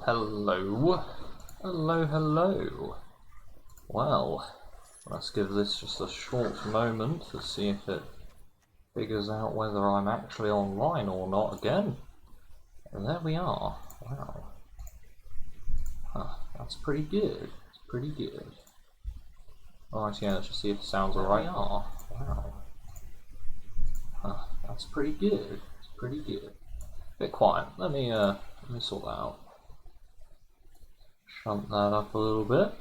Hello. Hello, hello. Well, let's give this just a short moment to see if it figures out whether I'm actually online or not again. And there we are. Wow. Huh, that's pretty good. It's pretty good. Alright, yeah, let's just see if the sound's alright. Wow. Huh, that's pretty good. It's pretty good. Bit quiet. Let me sort that out. Shunt that up a little bit.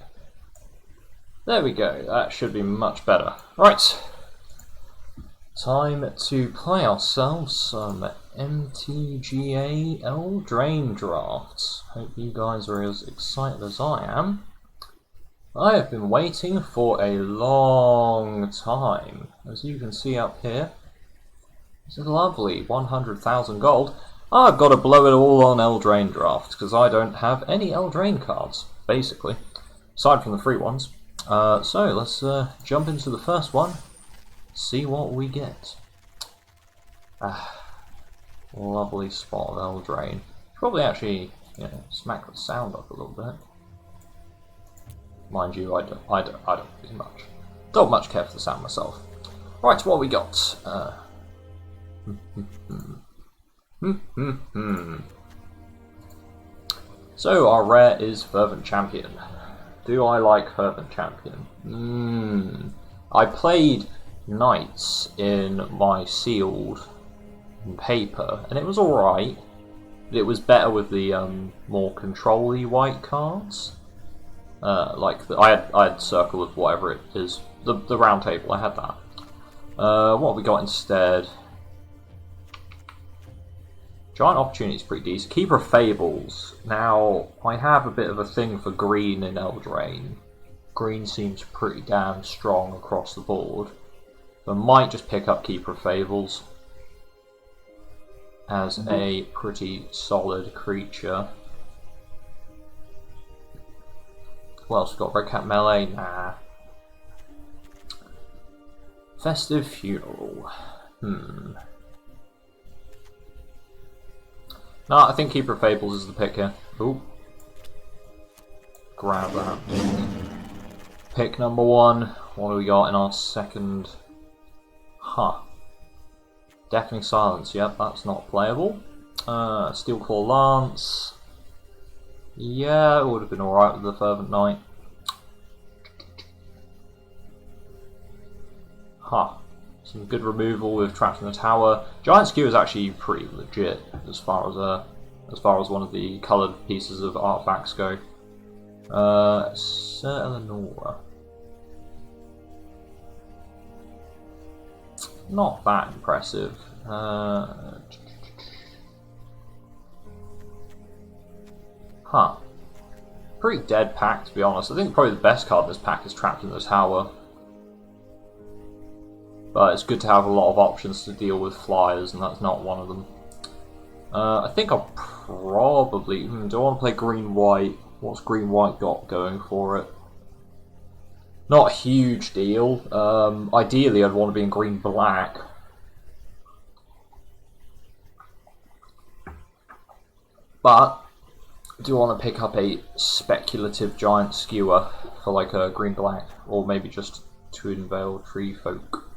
There we go, that should be much better. Right, time to play ourselves some MTGA Eldraine drafts. Hope you guys are as excited as I am. I have been waiting for a long time. As you can see up here, it's a lovely 100,000 gold. I've got to blow it all on Eldraine drafts because I don't have any Eldraine cards, basically, aside from the free ones. So let's jump into the first one, see what we get. Lovely spot of Eldraine. Probably actually, smack the sound up a little bit. Mind you, I don't really much. Don't much care for the sound myself. Right, what we got? So our rare is Fervent Champion. Do I like Fervent Champion? I played Knights in my sealed paper, and it was alright. But it was better with the more control-y white cards. I had Circle of whatever it is, the round table. I had that. What have we got instead? Giant Opportunity is pretty decent. Keeper of Fables. Now, I have a bit of a thing for green in Eldraine. Green seems pretty damn strong across the board. So I might just pick up Keeper of Fables as a pretty solid creature. What else we got? Red Cap Melee? Nah. Festive Funeral. No, I think Keeper of Fables is the pick here. Ooh. Grab that. Pick number one. What do we got in our second? Deafening Silence. Yep, that's not playable. Steelclaw Lance. Yeah, it would have been alright with the Fervent Knight. Some good removal with Trapped in the Tower. Giant Skewer is actually pretty legit as far as one of the coloured pieces of artifacts go. Sir Eleanor. Not that impressive. Pretty dead pack, to be honest. I think probably the best card in this pack is Trapped in the Tower. But it's good to have a lot of options to deal with flyers, and that's not one of them. I think I'll probably... do I want to play green-white? What's green-white got going for it? Not a huge deal. Ideally, I'd want to be in green-black. But, do I want to pick up a speculative Giant Skewer for like a green-black? Or maybe just Twin Veil Tree Folk?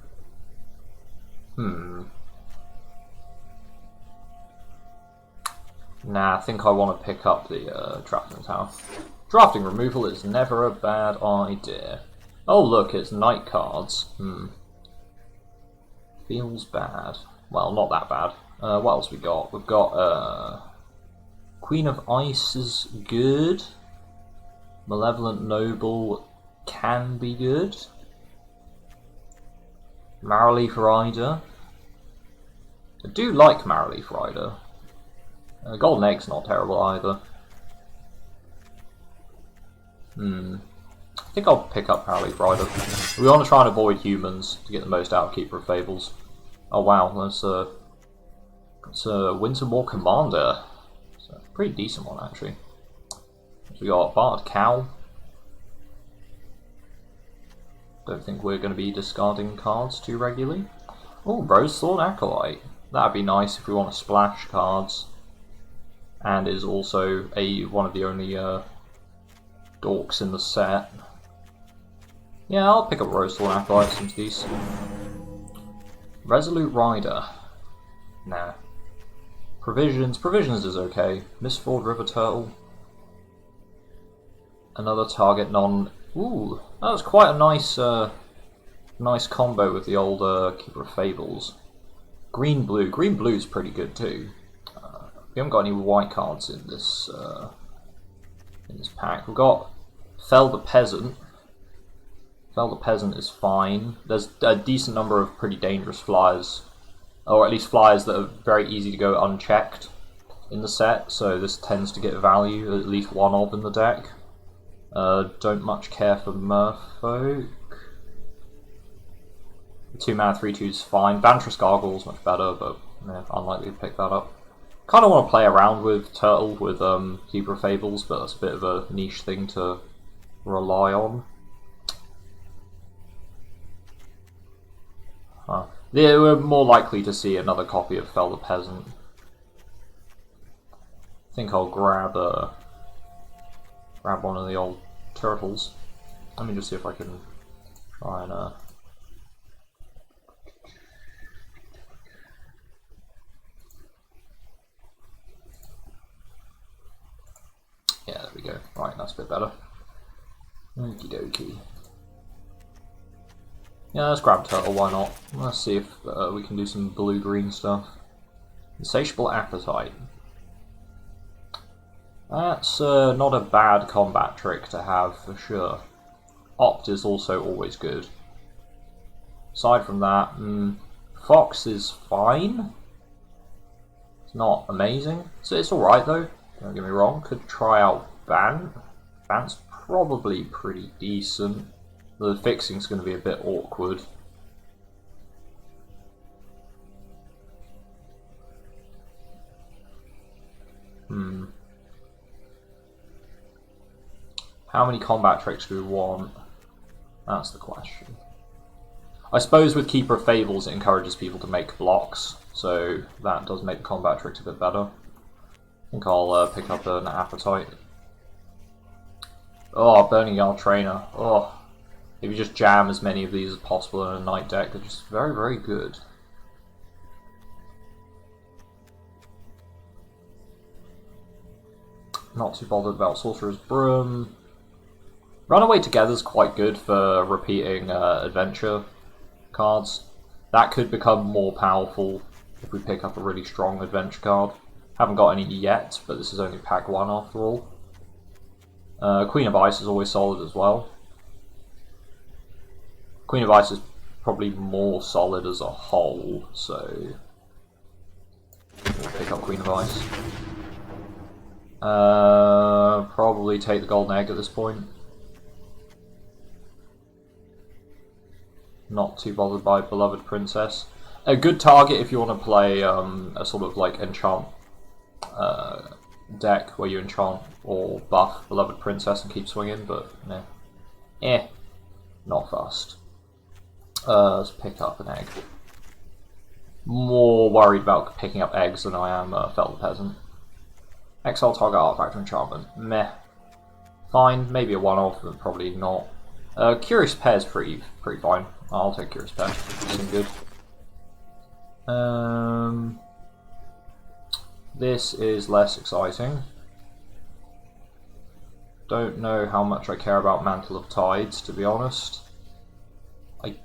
Nah, I think I want to pick up the Trapped in the Tower. Drafting removal is never a bad idea. Oh look, it's night cards. Feels bad. Well, not that bad. What else we got? We've got Queen of Ice is good. Malevolent Noble can be good. Marrowleaf Rider. I do like Marrowleaf Rider. Golden Egg's not terrible either. I think I'll pick up Marrowleaf Rider. We want to try and avoid humans to get the most out of Keeper of Fables. Oh wow, that's a Wintermoor Commander. It's a pretty decent one actually. So we got Bard Cow. Don't think we're going to be discarding cards too regularly. Oh, Rose Sword Acolyte. That'd be nice if we want to splash cards. and is also one of the only dorks in the set. Yeah, I'll pick up Roastal and Acolyte, seems decent. Resolute Rider. Nah. Provisions is okay. Mistford River Turtle. Another target non... Ooh, that was quite a nice nice combo with the old Keeper of Fables. Green-blue. Green-blue's pretty good too. We haven't got any white cards in this pack. We've got Fell the Peasant. Fell the Peasant is fine. There's a decent number of pretty dangerous flyers, or at least flyers that are very easy to go unchecked in the set, so this tends to get value, at least one of in the deck. Don't much care for Merfolk. 2 mana 3/2 is fine. Vantress Gargoyle is much better, but yeah, unlikely to pick that up. Kind of want to play around with Turtle with Keeper of Fables, but that's a bit of a niche thing to rely on. Yeah, we're more likely to see another copy of Fell the Peasant. I think I'll grab one of the old turtles. Let me just see if I can try and yeah, there we go. Right, that's a bit better. Okie dokie. Yeah, let's grab Turtle, why not? Let's see if we can do some blue-green stuff. Insatiable Appetite. That's not a bad combat trick to have, for sure. Opt is also always good. Aside from that, Fox is fine. It's not amazing. So it's alright though, don't get me wrong. Could try out Bant. Bant's probably pretty decent. The fixing's going to be a bit awkward. How many combat tricks do we want? That's the question. I suppose with Keeper of Fables it encourages people to make blocks, so that does make the combat tricks a bit better. I think I'll pick up an Appetite. Oh, Burning Yard Trainer. Oh. If you just jam as many of these as possible in a night deck, they're just very, very good. Not too bothered about Sorcerer's Broom. Runaway Together is quite good for repeating adventure cards. That could become more powerful if we pick up a really strong adventure card. Haven't got any yet, but this is only pack 1 after all. Queen of Ice is always solid as well. Queen of Ice is probably more solid as a whole, so we'll pick up Queen of Ice. Probably take the golden egg at this point. Not too bothered by Beloved Princess. A good target if you want to play a sort of like enchant deck where you enchant or buff Beloved Princess and keep swinging, but nah. Not fast. Let's pick up an egg. More worried about picking up eggs than I am Fell the Peasant. Exile target artifact enchantment. Meh. Fine, maybe a one-off, but probably not. Curious Pair's pretty fine. I'll take Curious Pair. Seems good. This is less exciting. Don't know how much I care about Mantle of Tides, to be honest. I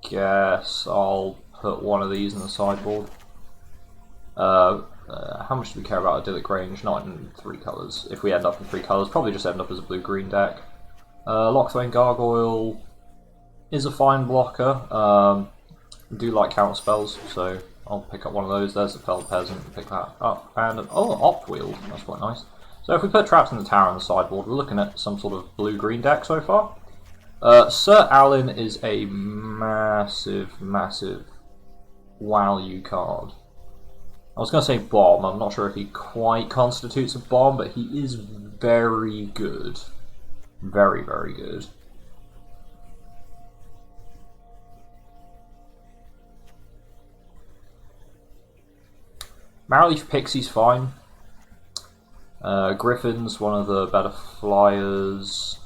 guess I'll put one of these in the sideboard. How much do we care about Idyllic Range? Not in 3 colours. If we end up in 3 colours, probably just end up as a blue-green deck. Lockthwain Gargoyle is a fine blocker. I do like counter spells, so I'll pick up one of those. There's a Fell Peasant, pick that up. And Opt Wheel, that's quite nice. So if we put Traps in the Tower on the sideboard, we're looking at some sort of blue-green deck so far. Sir Alan is a massive value card. I was going to say bomb, I'm not sure if he quite constitutes a bomb, but he is very good. Very, very good. Marrowleaf Pixie's fine. Griffin's one of the better flyers.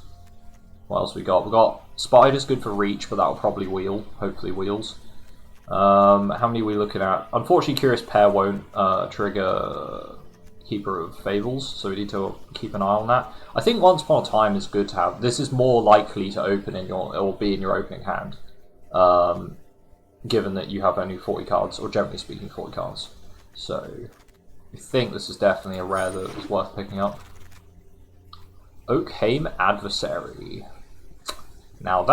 What else we got? We got Spider's good for reach, but that'll probably wheel. Hopefully wheels. How many are we looking at? Unfortunately, Curious Pair won't trigger Keeper of Fables, so we need to keep an eye on that. I think Once Upon a Time is good to have. This is more likely to open in your, or be in your opening hand, given that you have only 40 cards, or generally speaking 40 cards. So I think this is definitely a rare that is worth picking up. Oakheim Adversary. Now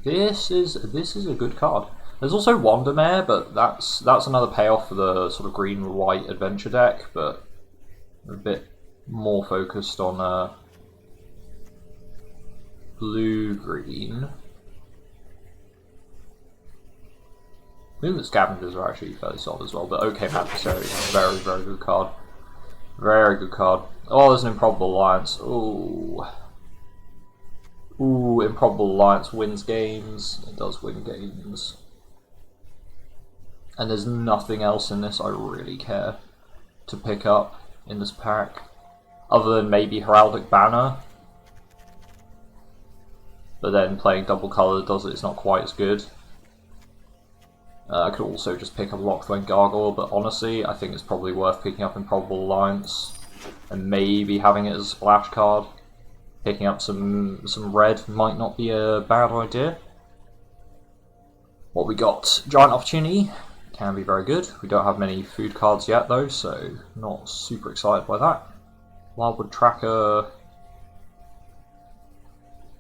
this is a good card. There's also Wandermare, but that's another payoff for the sort of green-white adventure deck, but a bit more focused on blue-green. I think the Scavengers are actually fairly solid as well, but Oakheim Adversary is a very, very good card. Very good card. Oh, there's an Improbable Alliance. Ooh. Ooh, Improbable Alliance wins games. It does win games. And there's nothing else in this I really care to pick up in this pack. Other than maybe Heraldic Banner. But then playing double colour does it's not quite as good. I could also just pick up Locthwain Gargoyle, but honestly, I think it's probably worth picking up Improbable Alliance. And maybe having it as a splash card. Picking up some red might not be a bad idea. What we got? Giant Opportunity. Can be very good. We don't have many food cards yet though, so not super excited by that. Wildwood Tracker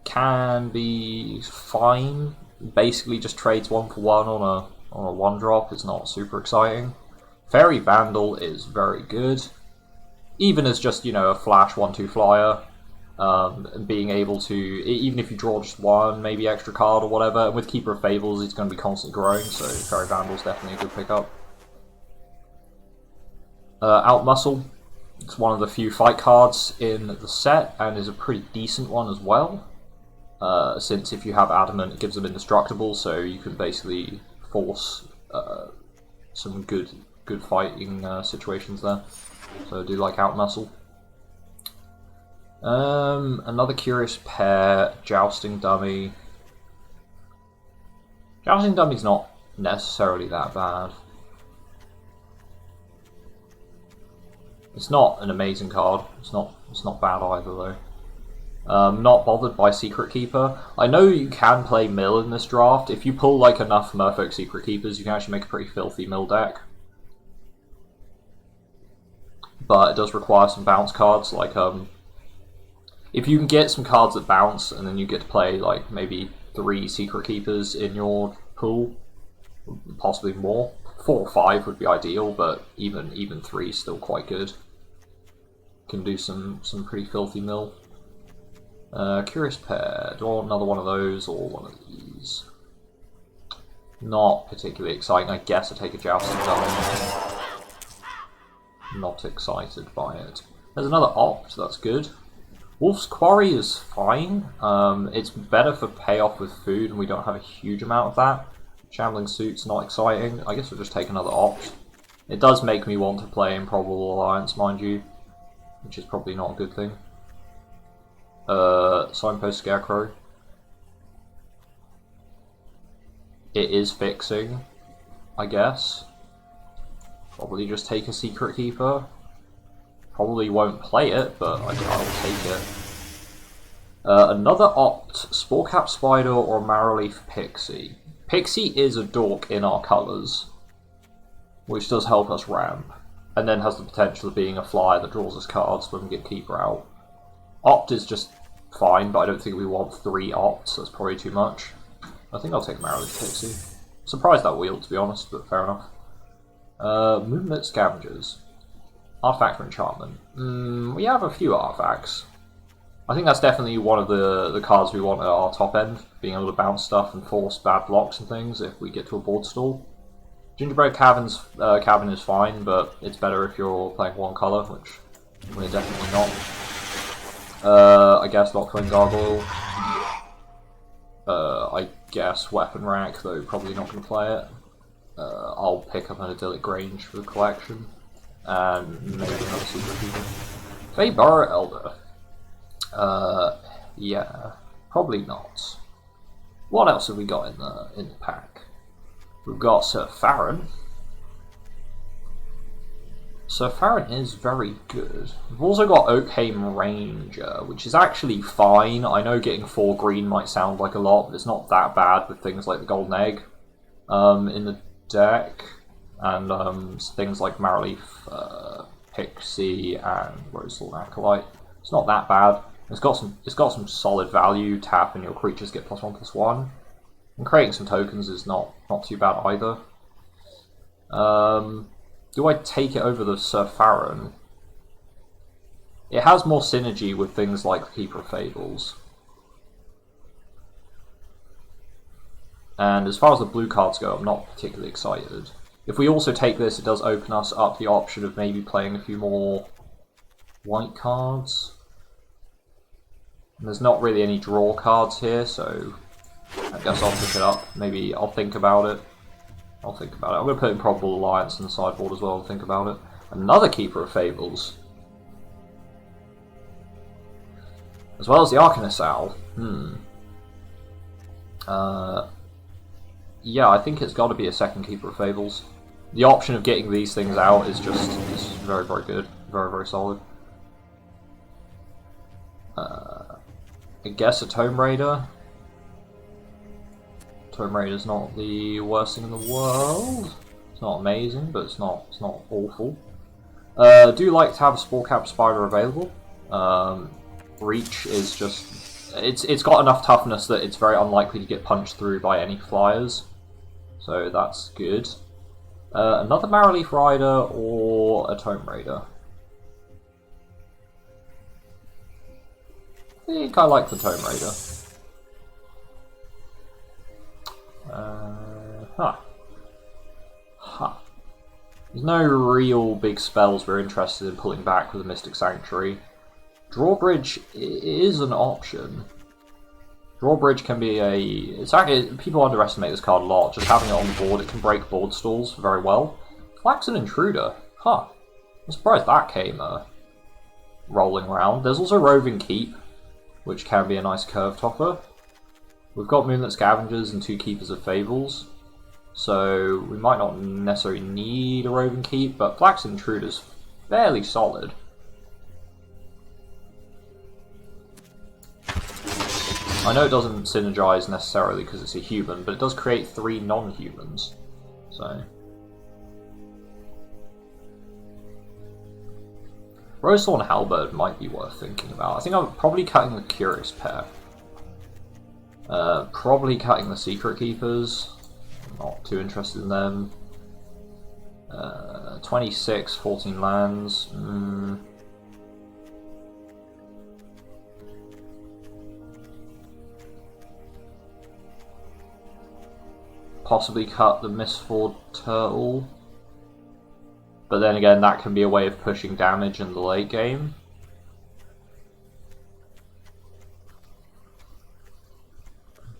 can be fine. Basically just trades 1 for 1 on a 1-drop. It's not super exciting. Fairy Vandal is very good. Even as just, you know, a flash 1/2 flyer. And being able to, even if you draw just one, maybe extra card or whatever, and with Keeper of Fables it's going to be constantly growing, so Fairy Vandal's definitely a good pickup. Outmuscle, it's one of the few fight cards in the set, and is a pretty decent one as well. Since if you have Adamant, it gives them indestructible, so you can basically force some good fighting situations there. So I do like Outmuscle. Another Curious Pair, Jousting Dummy. Jousting Dummy's not necessarily that bad. It's not an amazing card. It's not bad either though. Not bothered by Secret Keeper. I know you can play Mill in this draft. If you pull like enough Merfolk Secret Keepers, you can actually make a pretty filthy Mill deck. But it does require some bounce cards, like if you can get some cards that bounce, and then you get to play like maybe 3 Secret Keepers in your pool, possibly more. 4 or 5 would be ideal, but even 3 is still quite good. Can do some pretty filthy mill. Curious Pair. Do I want another one of those or one of these? Not particularly exciting. I guess I take a Jousting Dummy. Not excited by it. There's another Opt. That's good. Wolf's Quarry is fine. It's better for payoff with food, and we don't have a huge amount of that. Shambling Suit's not exciting. I guess we'll just take another Opt. It does make me want to play Improbable Alliance, mind you, which is probably not a good thing. Signpost Scarecrow. It is fixing, I guess. Probably just take a Secret Keeper. Probably won't play it, but I'll take it. Another Opt, Sporecap Spider or Marrowleaf Pixie. Pixie is a dork in our colours, which does help us ramp, and then has the potential of being a flyer that draws us cards when we get Keeper out. Opt is just fine, but I don't think we want 3 Opts, that's probably too much. I think I'll take Marrowleaf Pixie. Surprised that wheeled, to be honest, but fair enough. Movement Scavengers. Artifact or Enchantment. We have a few artifacts. I think that's definitely one of the cards we want at our top end, being able to bounce stuff and force bad blocks and things if we get to a board stall. Gingerbread Cabin is fine, but it's better if you're playing 1 colour, which we're definitely not. I guess Locthwain Gargoyle. I guess Weapon Rack, though probably not going to play it. I'll pick up an Idyllic Grange for the collection. And maybe another Secret Keeper. Faber Elder. Yeah, probably not. What else have we got in the pack? We've got Sir Farron. Sir Farron is very good. We've also got Oakham Ranger, which is actually fine. I know getting 4 green might sound like a lot, but it's not that bad with things like the Golden Egg in the deck, and things like Marrowleaf, Pixie, and Rosethorn Acolyte. It's not that bad. It's got some solid value. Tap and your creatures get +1/+1. And creating some tokens is not too bad either. Do I take it over the Sir Farron? It has more synergy with things like the Keeper of Fables. And as far as the blue cards go, I'm not particularly excited. If we also take this, it does open us up the option of maybe playing a few more white cards. And there's not really any draw cards here, so I guess I'll pick it up. Maybe I'll think about it. I'm going to put Improbable Alliance on the sideboard as well and think about it. Another Keeper of Fables. As well as the Arcanist Owl. Yeah, I think it's got to be a second Keeper of Fables. The option of getting these things out is very, very good. Very, very solid. I guess a Tomb Raider. Tomb Raider's not the worst thing in the world. It's not amazing, but it's not awful. Do like to have a Spore-Cap Spider available. Reach is just... It's got enough toughness that it's very unlikely to get punched through by any flyers. So that's good. Another Marrowleaf Rider or a Tomb Raider. I think I like the Tomb Raider. There's no real big spells we're interested in pulling back with the Mystic Sanctuary. Drawbridge is an option. Drawbridge can be it's actually, people underestimate this card a lot. Just having it on the board, it can break board stalls very well. Flaxen Intruder. I'm surprised that came rolling around. There's also Roving Keep, which can be a nice curve topper. We've got Moonlit Scavengers and 2 Keepers of Fables, so we might not necessarily need a Roving Keep, but Flaxen Intruder's fairly solid. I know it doesn't synergize necessarily because it's a human, but it does create 3 non-humans, so... Rosethorn Halberd might be worth thinking about. I think I'm probably cutting the Curious Pair. Probably cutting the Secret Keepers. Not too interested in them. 26, 14 lands. Possibly cut the Mistford Turtle. But then again, that can be a way of pushing damage in the late game.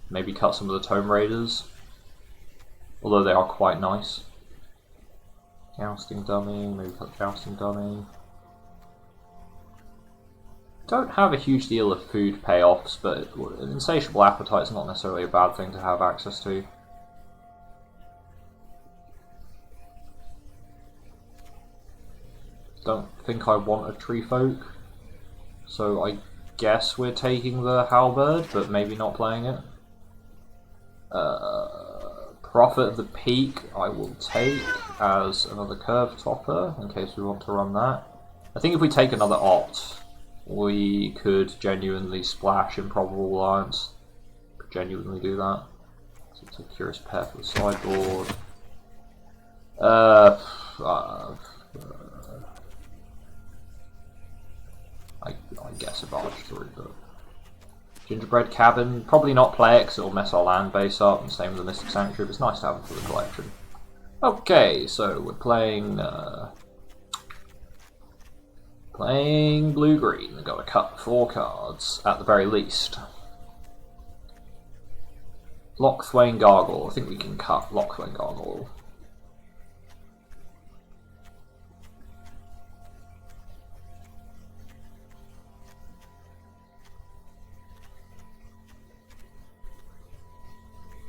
Maybe cut some of the Tomb Raiders, although they are quite nice. Jousting Dummy, maybe cut Jousting Dummy. Don't have a huge deal of food payoffs, but an insatiable appetite is not necessarily a bad thing to have access to. Don't think I want a Tree Folk, so I guess we're taking the Halberd, but maybe not playing it. Prophet of the Peak I will take as another curve topper, in case we want to run that. I think if we take another Opt, we could genuinely splash Improbable Alliance. Could genuinely do that. So it's a Curious Pair for the sideboard. I guess a barge through, but... Gingerbread Cabin, probably not play it because it'll mess our land base up, and same with the Mystic Sanctuary, but it's nice to have them for the collection. Okay, so we're playing blue-green. We've got to cut 4 cards, at the very least. Lochthwain Gargoyle, I think we can cut Lochthwain Gargoyle.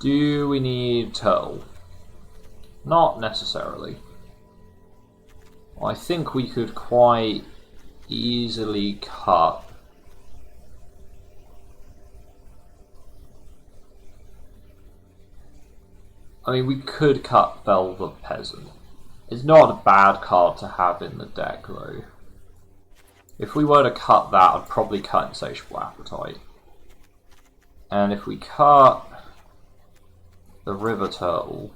Do we need Turtle? Not necessarily. I think we could quite easily cut we could cut Velvet Peasant. It's not a bad card to have in the deck, though. If we were to cut that, I'd probably cut Insatiable Appetite. And if we cut the River Turtle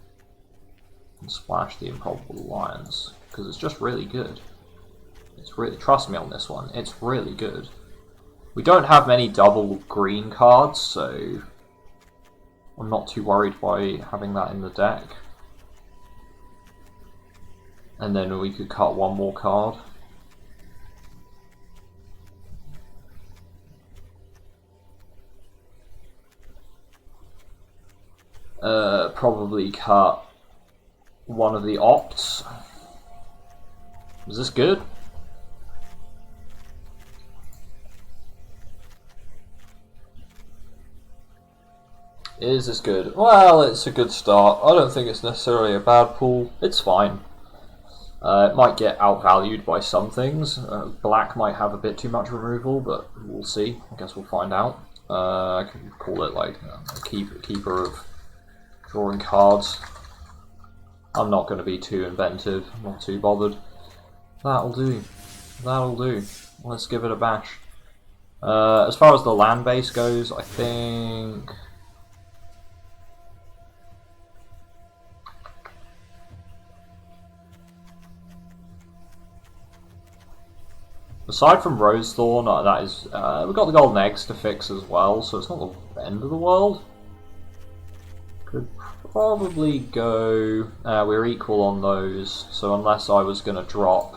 and splash the Improbable Alliance, because it's just really good. It's really, trust me on this one, it's really good. We don't have many double green cards, so I'm not too worried by having that in the deck. And then we could cut one more card. Probably cut one of the opts. Is this good? Is this good? Well, it's a good start. I don't think it's necessarily a bad pool. It's fine. It might get outvalued by some things. Black might have a bit too much removal, but we'll see. I guess we'll find out. I could call it like a keeper of drawing cards. I'm not going to be too inventive. I'm not too bothered. That'll do. That'll do. Let's give it a bash. As far as the land base goes, I think... aside from Rosethorn, that is, we've got the golden eggs to fix as well, so it's not the end of the world. Could probably go... we're equal on those, so unless I was going to drop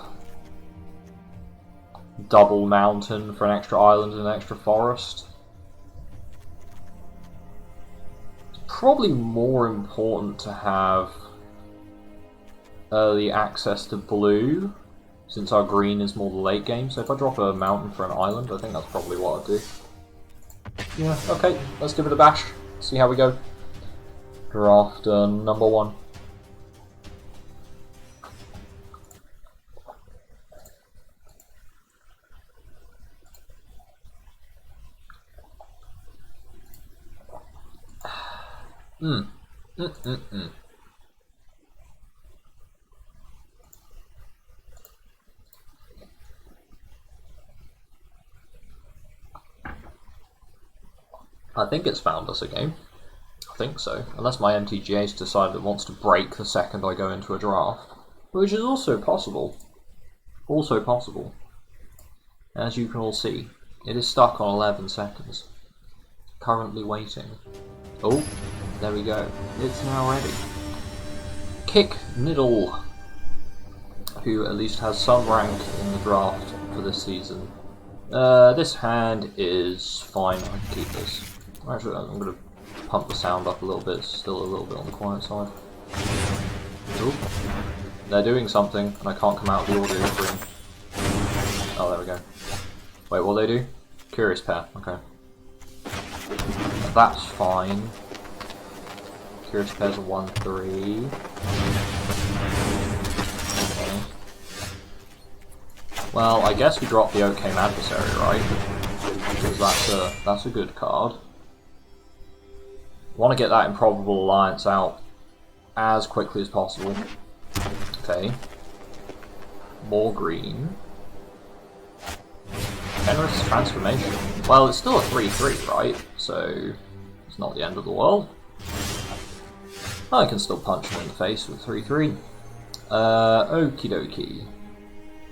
double mountain for an extra island and an extra forest. It's probably more important to have early access to blue, since our green is more the late game. So if I drop a mountain for an island, I think that's probably what I'd do. Yeah, okay, let's give it a bash. See how we go. Draft number 1. I think it's found us a game. I think so. Unless my MTGA's decided it wants to break the second I go into a draft. Which is also possible. Also possible. As you can all see, it is stuck on 11 seconds. Currently waiting. Oh, there we go. It's now ready. Kick Niddle, who at least has some rank in the draft for this season. This hand is fine. I can keep this. Actually, I'm going to pump the sound up a little bit. It's still a little bit on the quiet side. Ooh. They're doing something, and I can't come out of the audio stream. Oh, there we go. Wait, what do they do? Curious Pair. Okay. That's fine. Curious Pair's a 1/3. Okay. Well, I guess we drop the Oak-Came Adversary, right? Because that's a good card. Want to get that Improbable Alliance out as quickly as possible. Okay. More green. Generous Transformation. Well, it's still a 3/3, right? So it's not the end of the world. I can still punch him in the face with 3/3. Okie dokie.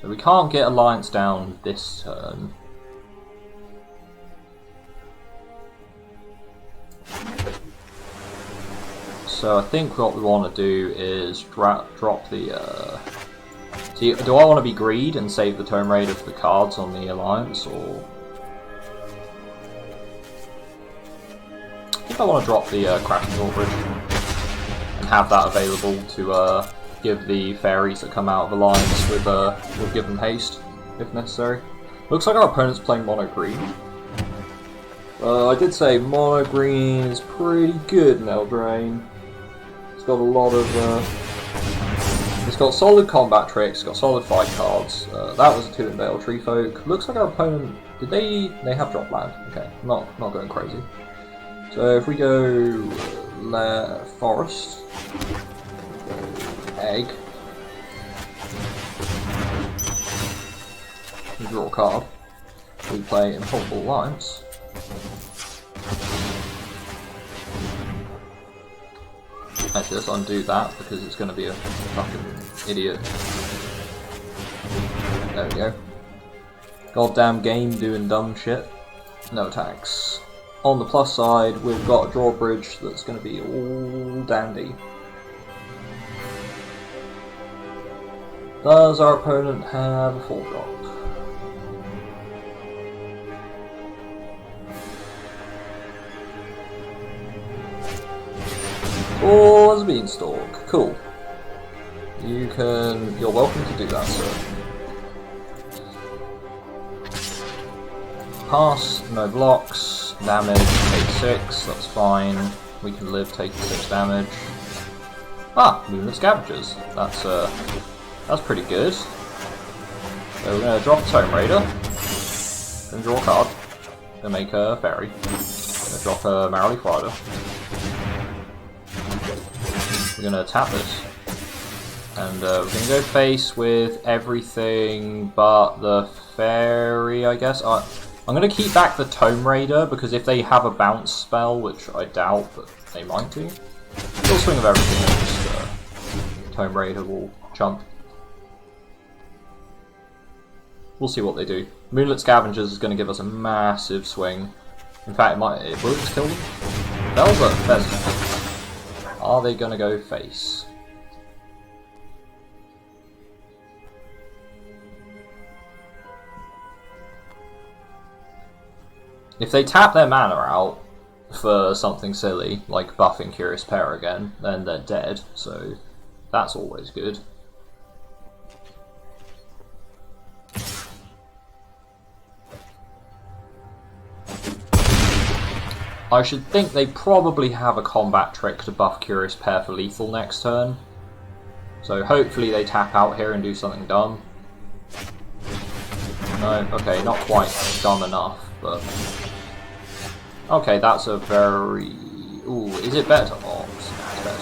So we can't get Alliance down this turn. So I think what we want to do is drop the... See, do I want to be greed and save the turn rate of the cards on the Alliance, or... I think I want to drop the Crashing Drawbridge and have that available to give the fairies that come out of Alliance with we'll give them haste, if necessary. Looks like our opponent's playing mono green. I did say mono green is pretty good in Eldraine. It's got a lot of. It's got solid combat tricks. It's got solid fight cards. That was a 2 in Veil Tree Folk. Looks like our opponent. Did they? They have dropped land. Okay, not going crazy. So if we go forest, egg, we draw a card. We play Improbable Alliance. Actually, let's undo that because it's going to be a fucking idiot. There we go. Goddamn game doing dumb shit. No attacks. On the plus side, we've got a drawbridge that's going to be all dandy. Does our opponent have a 4-drop? Oh, there's a beanstalk. Cool. You're welcome to do that, sir. Pass, no blocks, damage, take 6, that's fine. We can live taking 6 damage. Ah, Moonlit Scavengers. That's pretty good. So we're gonna drop a Tome Raider. Gonna draw a card. Gonna make a fairy. Gonna drop a Marley Friday. We're gonna tap this. And we're gonna go face with everything but the fairy, I guess. I'm going to keep back the Tome Raider, because if they have a bounce spell, which I doubt, but they might do, we'll swing with everything and just Tome Raider will chump. We'll see what they do. Moonlit Scavengers is going to give us a massive swing. In fact, will it just kill them? Velvet Pheasant. Are they going to go face? If they tap their mana out for something silly, like buffing Curious Pair again, then they're dead, so that's always good. I should think they probably have a combat trick to buff Curious Pair for lethal next turn, so hopefully they tap out here and do something dumb. No, okay, not quite dumb enough, but... Okay, that's a very... Ooh, is it better? Oh, it's better.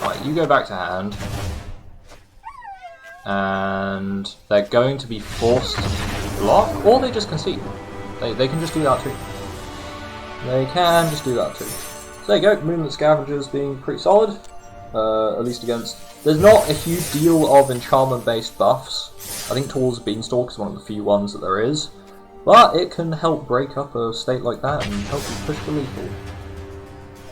Right, you go back to hand. And they're going to be forced to block, or they just concede. They can just do that too. They can just do that too. So there you go, Moonlit Scavengers being pretty solid. At least against... There's not a huge deal of enchantment-based buffs. I think Tools Beanstalk is one of the few ones that there is. But it can help break up a state like that and help you push for lethal.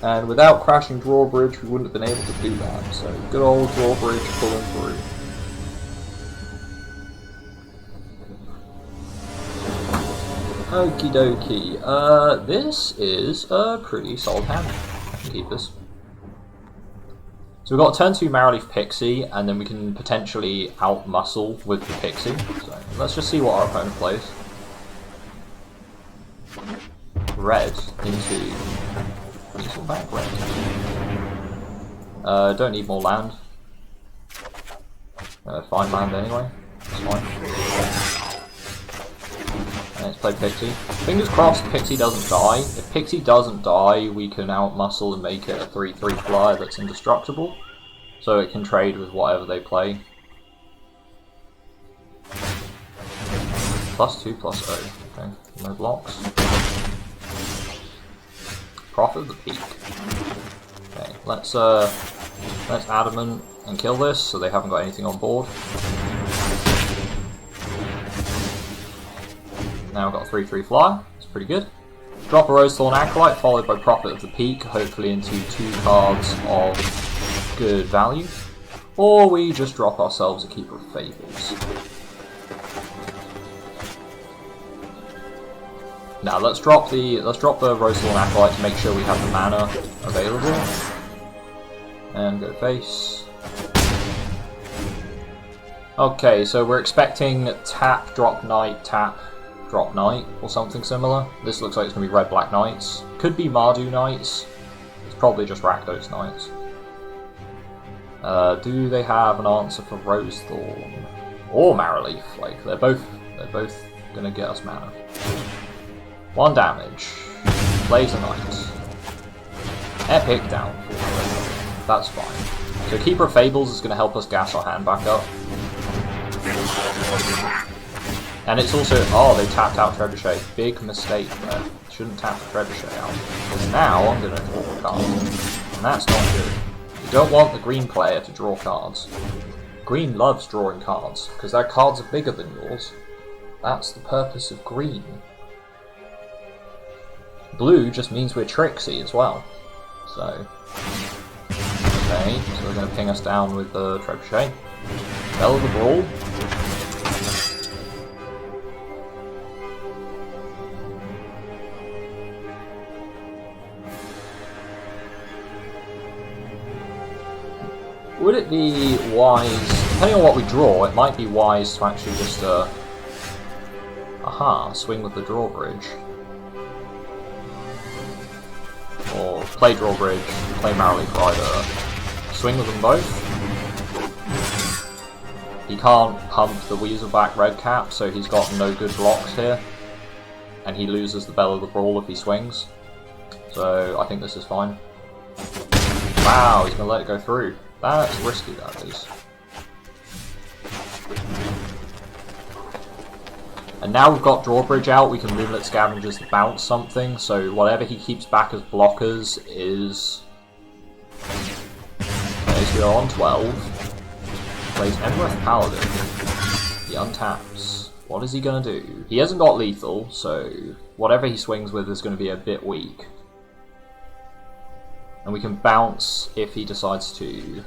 And without crashing Drawbridge, we wouldn't have been able to do that. So good old Drawbridge pulling through. Okie dokie. This is a pretty solid hand. I can keep this. So we've got turn 2 Marrowleaf Pixie, and then we can potentially out-muscle with the Pixie. So let's just see what our opponent plays. Red into... Peaceful back red. Don't need more land. Fine land anyway. It's fine. And let's play Pixie. Fingers crossed Pixie doesn't die. If Pixie doesn't die, we can out-muscle and make it a 3/3 flyer that's indestructible. So it can trade with whatever they play. +2/+0. Okay, no blocks. Prophet of the Peak. Okay, let's Adamant and kill this so they haven't got anything on board. Now we've got a 3/3 flyer. It's pretty good. Drop a Rosethorn Acolyte followed by Prophet of the Peak, hopefully into 2 cards of good value. Or we just drop ourselves a Keeper of Fables. Now let's drop the Rosethorn Acolyte to make sure we have the mana available. And go face. Okay, so we're expecting tap, drop knight, tap drop Knight or something similar. This looks like it's going to be red-black Knights. Could be Mardu Knights. It's probably just Rakdos Knights. Do they have an answer for Rosethorn or Marrowleaf? Like they're both going to get us mana. 1 damage. Plays a Knight. Epic downfall. That's fine. So Keeper of Fables is going to help us gas our hand back up. And it's also... Oh, they tapped out Trebuchet. Big mistake there. Shouldn't tap the Trebuchet out. Because now I'm going to draw a card. And that's not good. You don't want the green player to draw cards. Green loves drawing cards, because their cards are bigger than yours. That's the purpose of green. Blue just means we're tricksy as well. So... Okay, so they're going to ping us down with the Trebuchet. Bell of the Brawl. Would it be wise, depending on what we draw, it might be wise to actually just, swing with the drawbridge. Or play drawbridge, play Marrowleaf Rider, swing with them both. He can't pump the Weaselback Redcap, so he's got no good blocks here. And he loses the Bell of the Brawl if he swings. So I think this is fine. Wow, he's going to let it go through. That's risky, that is. And now we've got Drawbridge out, we can Moonlit Scavengers to bounce something, so whatever he keeps back as blockers is... Okay, so we're on 12. Plays Embereth Paladin. He untaps. What is he going to do? He hasn't got lethal, so whatever he swings with is going to be a bit weak. And we can bounce if he decides to... He's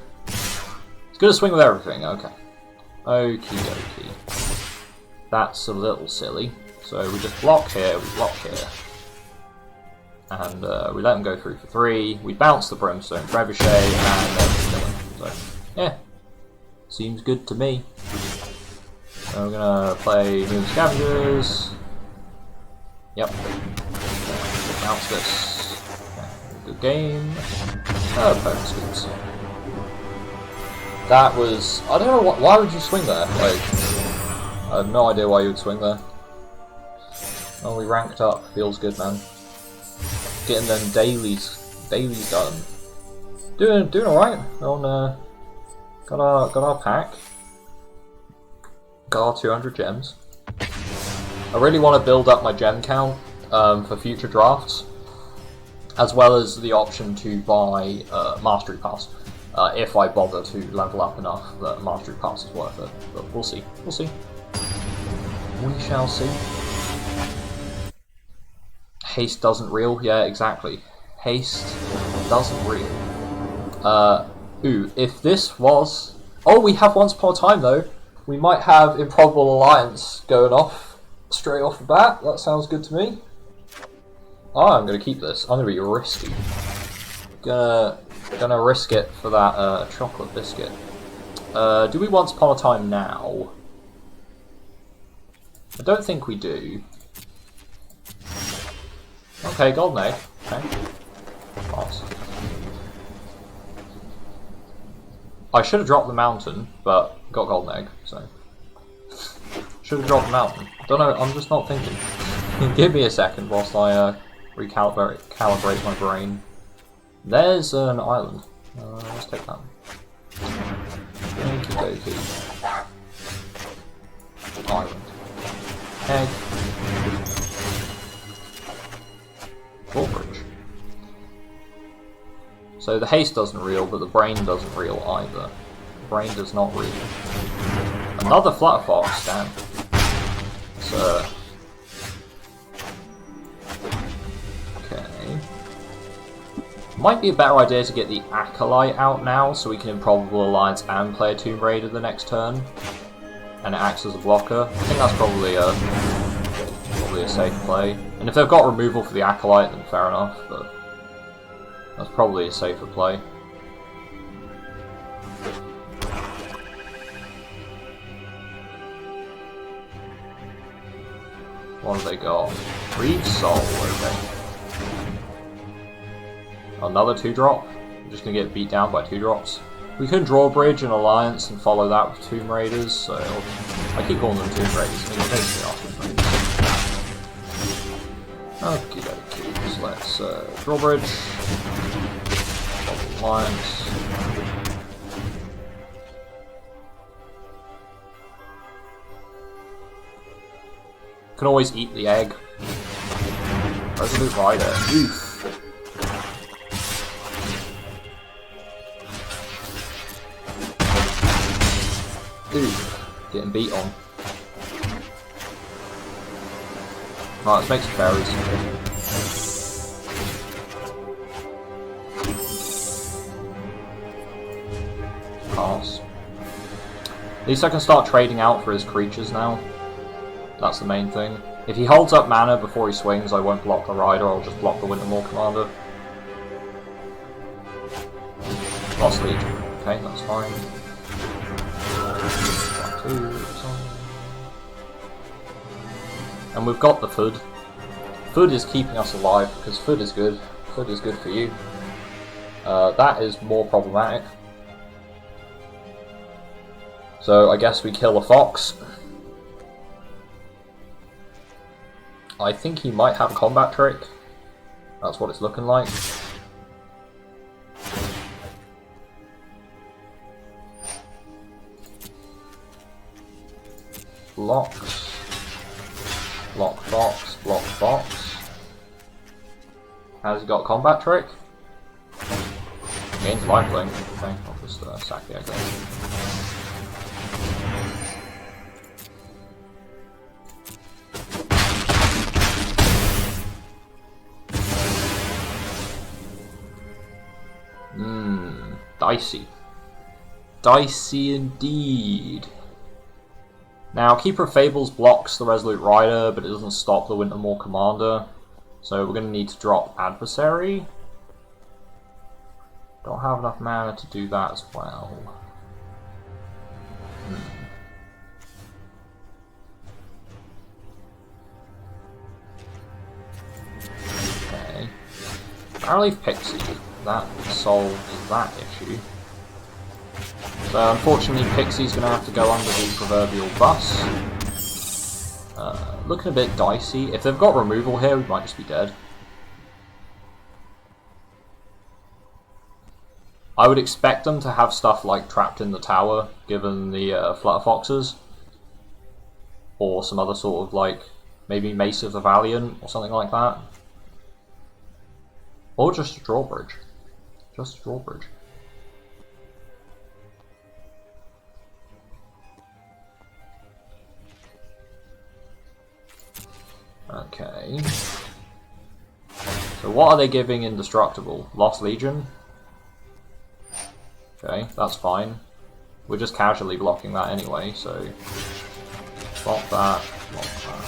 going to swing with everything, okay. Okie dokie. That's a little silly. So we just block here, we block here. And we let him go through for 3. We bounce the Brimstone Trebuchet and then we kill him. So, yeah. Seems good to me. So we're going to play Moon Scavengers. Yep. Bounce this. Good game. Oh, bonus goods. That was... I don't know, why would you swing there? Like, I have no idea why you would swing there. Oh, we ranked up. Feels good, man. Getting them dailies done. Doing alright. On, got our pack. Got our 200 gems. I really want to build up my gem count for future drafts, as well as the option to buy Mastery Pass, if I bother to level up enough that Mastery Pass is worth it. But we'll see. We'll see. We shall see. Haste doesn't reel. Yeah, exactly. Haste doesn't reel. Ooh, if this was... Oh, we have Once Upon a Time, though. We might have Improbable Alliance going off straight off the bat. That sounds good to me. Oh, I'm gonna keep this. I'm gonna be risky. Gonna risk it for that chocolate biscuit. Do we Once Upon a Time now? I don't think we do. Okay, golden egg. Okay. Pass. I should have dropped the mountain, but got golden egg, so should have dropped the mountain. Don't know. I'm just not thinking. Give me a second whilst I calibrate my brain. There's an island. Let's take that. Okie dokie. Island. Egg. Drawbridge. So the haste doesn't reel, but the brain doesn't reel either. The brain does not reel. Another Flutterfox, damn. So, okay. Might be a better idea to get the Acolyte out now, so we can Improbable Alliance and play a Tomb Raider the next turn. And it acts as a blocker. I think that's probably a safe play. And if they've got removal for the Acolyte, then fair enough, but that's probably a safer play. What have they got? Reeve Soul, okay. Another 2-drop. I'm just gonna get beat down by 2-drops. We can Drawbridge and Alliance and follow that with Tomb Raiders, so I keep calling them Tomb Raiders, I mean, they basically are Tomb Raiders. Okie dokie, so let's Drawbridge, Alliance. Can always eat the egg. Resolute Rider. Oof. Oof. Getting beat on. Right, let's make some berries. Pass. At least I can start trading out for his creatures now. That's the main thing. If he holds up mana before he swings, I won't block the Rider, I'll just block the Wintermore Commander. Lost Legion. Okay, that's fine. 1, 2, and we've got the food. Food is keeping us alive, because food is good. Food is good for you. That is more problematic. So I guess we kill a fox. I think he might have a combat trick. That's what it's looking like. Blocks. Block fox, block fox. Has he got a combat trick? Gains lifelink. Okay, I'll just sack the egg there. Dicey. Dicey indeed. Now, Keeper of Fables blocks the Resolute Rider, but it doesn't stop the Wintermore Commander. So we're going to need to drop Adversary. Don't have enough mana to do that as well. Okay. Barrowleaf Pixie. That solves that issue. So unfortunately Pixie's going to have to go under the proverbial bus. Looking a bit dicey. If they've got removal here, we might just be dead. I would expect them to have stuff like Trapped in the Tower, given the Flutter Foxes. Or some other sort of like, maybe Mace of the Valiant, or something like that. Or just a Drawbridge. Just a Drawbridge. Okay. So what are they giving Indestructible? Lost Legion? Okay, that's fine. We're just casually blocking that anyway, so... Block that, block that.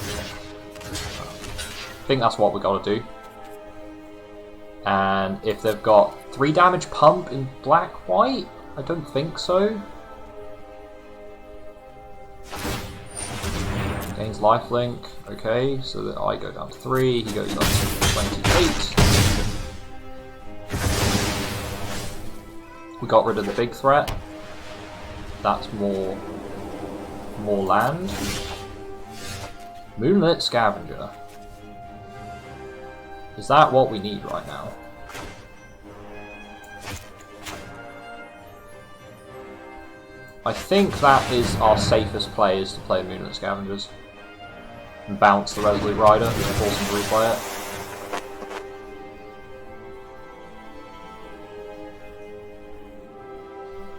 I think that's what we gotta do. And if they've got 3 damage pump in black-white? I don't think so. Gains lifelink. Okay, so that I go down to 3, he goes up to 28. We got rid of the big threat. That's more land. Moonlit Scavenger. Is that what we need right now? I think that is our safest play, is to play Moonlit Scavengers. And bounce the Resolute Rider and force him to replay it.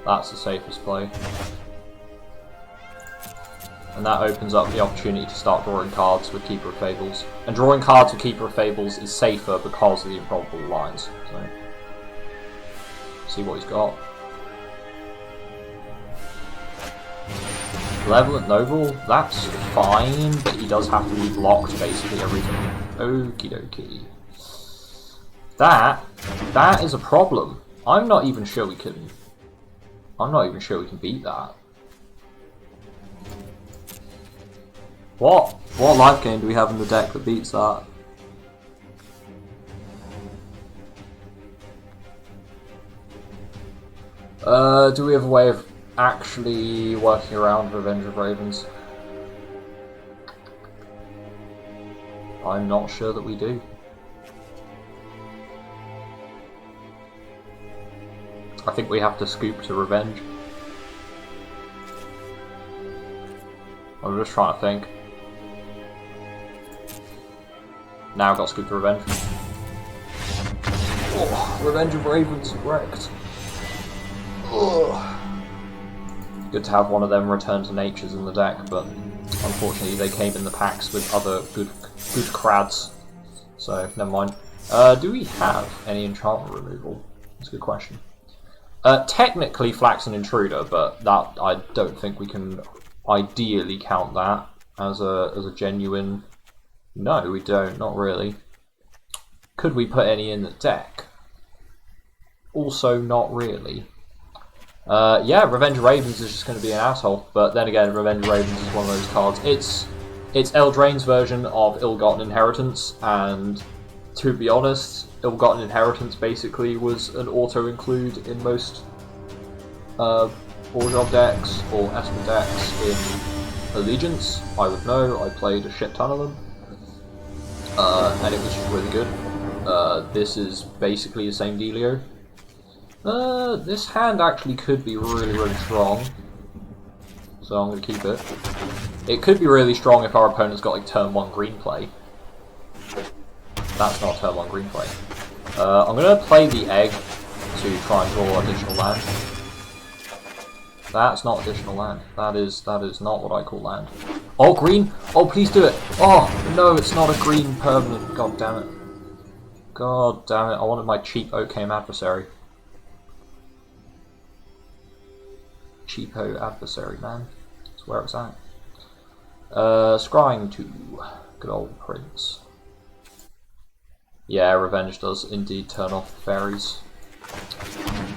That's the safest play. And that opens up the opportunity to start drawing cards with Keeper of Fables. And drawing cards with Keeper of Fables is safer because of the Improbable Lines. So, see what he's got. Malevolent Noble, that's fine, but he does have to be blocked basically everything. Okie dokie. That is a problem. I'm not even sure we can beat that. What What life gain do we have in the deck that beats that? Do we have a way of actually working around Revenge of Ravens? I'm not sure that we do. I think we have to scoop to Revenge. I'm just trying to think. Now I've got Scoop to Revenge. Oh, Revenge of Ravens wrecked. Oh. Good to have one of them return to natures in the deck, but unfortunately they came in the packs with other good crads. So, never mind. Do we have any enchantment removal? That's a good question. Technically Flax and Intruder, but that I don't think we can ideally count that as a genuine. No, we don't. Not really. Could we put any in the deck? Also, not really. Yeah, Revenge of Ravens is just going to be an asshole. But then again, Revenge of Ravens is one of those cards. It's Eldraine's version of Ill-Gotten Inheritance, and to be honest, Ill-Gotten Inheritance basically was an auto-include in most Bourgeois decks or Esper decks in Allegiance. I would know, I played a shit ton of them. And it was just really good. This is basically the same dealio. This hand actually could be really strong. So I'm going to keep it. It could be really strong if our opponent's got like turn 1 green play. That's not turn 1 green play. I'm going to play the egg to try and draw additional land. That's not additional land. That is not what I call land. Oh, green! Oh, please do it! Oh, no, it's not a green permanent. God damn it. God damn it. I wanted my cheap Okame adversary. Cheapo adversary, man. That's where it's at. Scrying 2. Good old Prince. Yeah, Revenge does indeed turn off the fairies.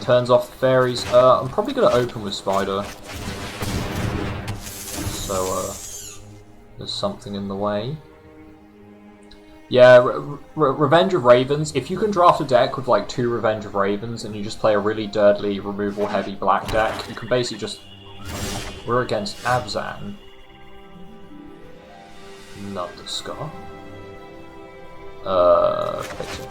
Turns off the fairies. I'm probably going to open with Spider. So, there's something in the way. Yeah, Revenge of Ravens. If you can draft a deck with like 2 Revenge of Ravens and you just play a really dirtly removal-heavy black deck, you can basically just... We're against Abzan. Not the Scar. Picture.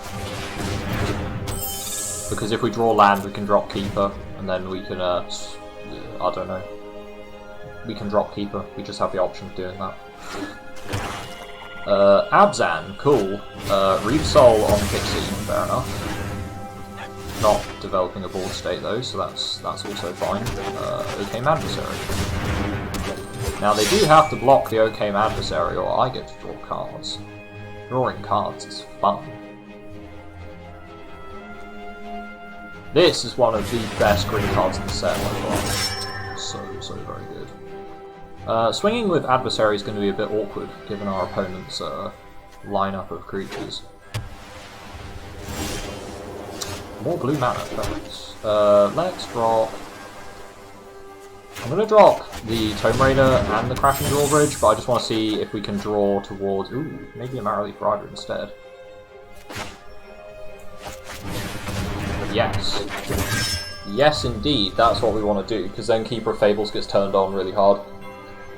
Because if we draw land, we can drop Keeper, and then we can, I don't know. We can drop Keeper, we just have the option of doing that. Abzan, cool. Reap Soul on Pixie, fair enough. Not developing a board state though, so that's also fine. Okame Adversary. Now they do have to block the Okame Adversary, or I get to draw cards. Drawing cards is fun. This is one of the best green cards in the set overall. So very good. Swinging with Adversary is going to be a bit awkward, given our opponent's lineup of creatures. More blue mana, perfect. Let's drop... I'm going to drop the Tome Raider and the Crashing Drawbridge, but I just want to see if we can draw towards... Ooh, maybe a Marrowleaf Rider instead. Yes. Yes, indeed, that's what we want to do, because then Keeper of Fables gets turned on really hard.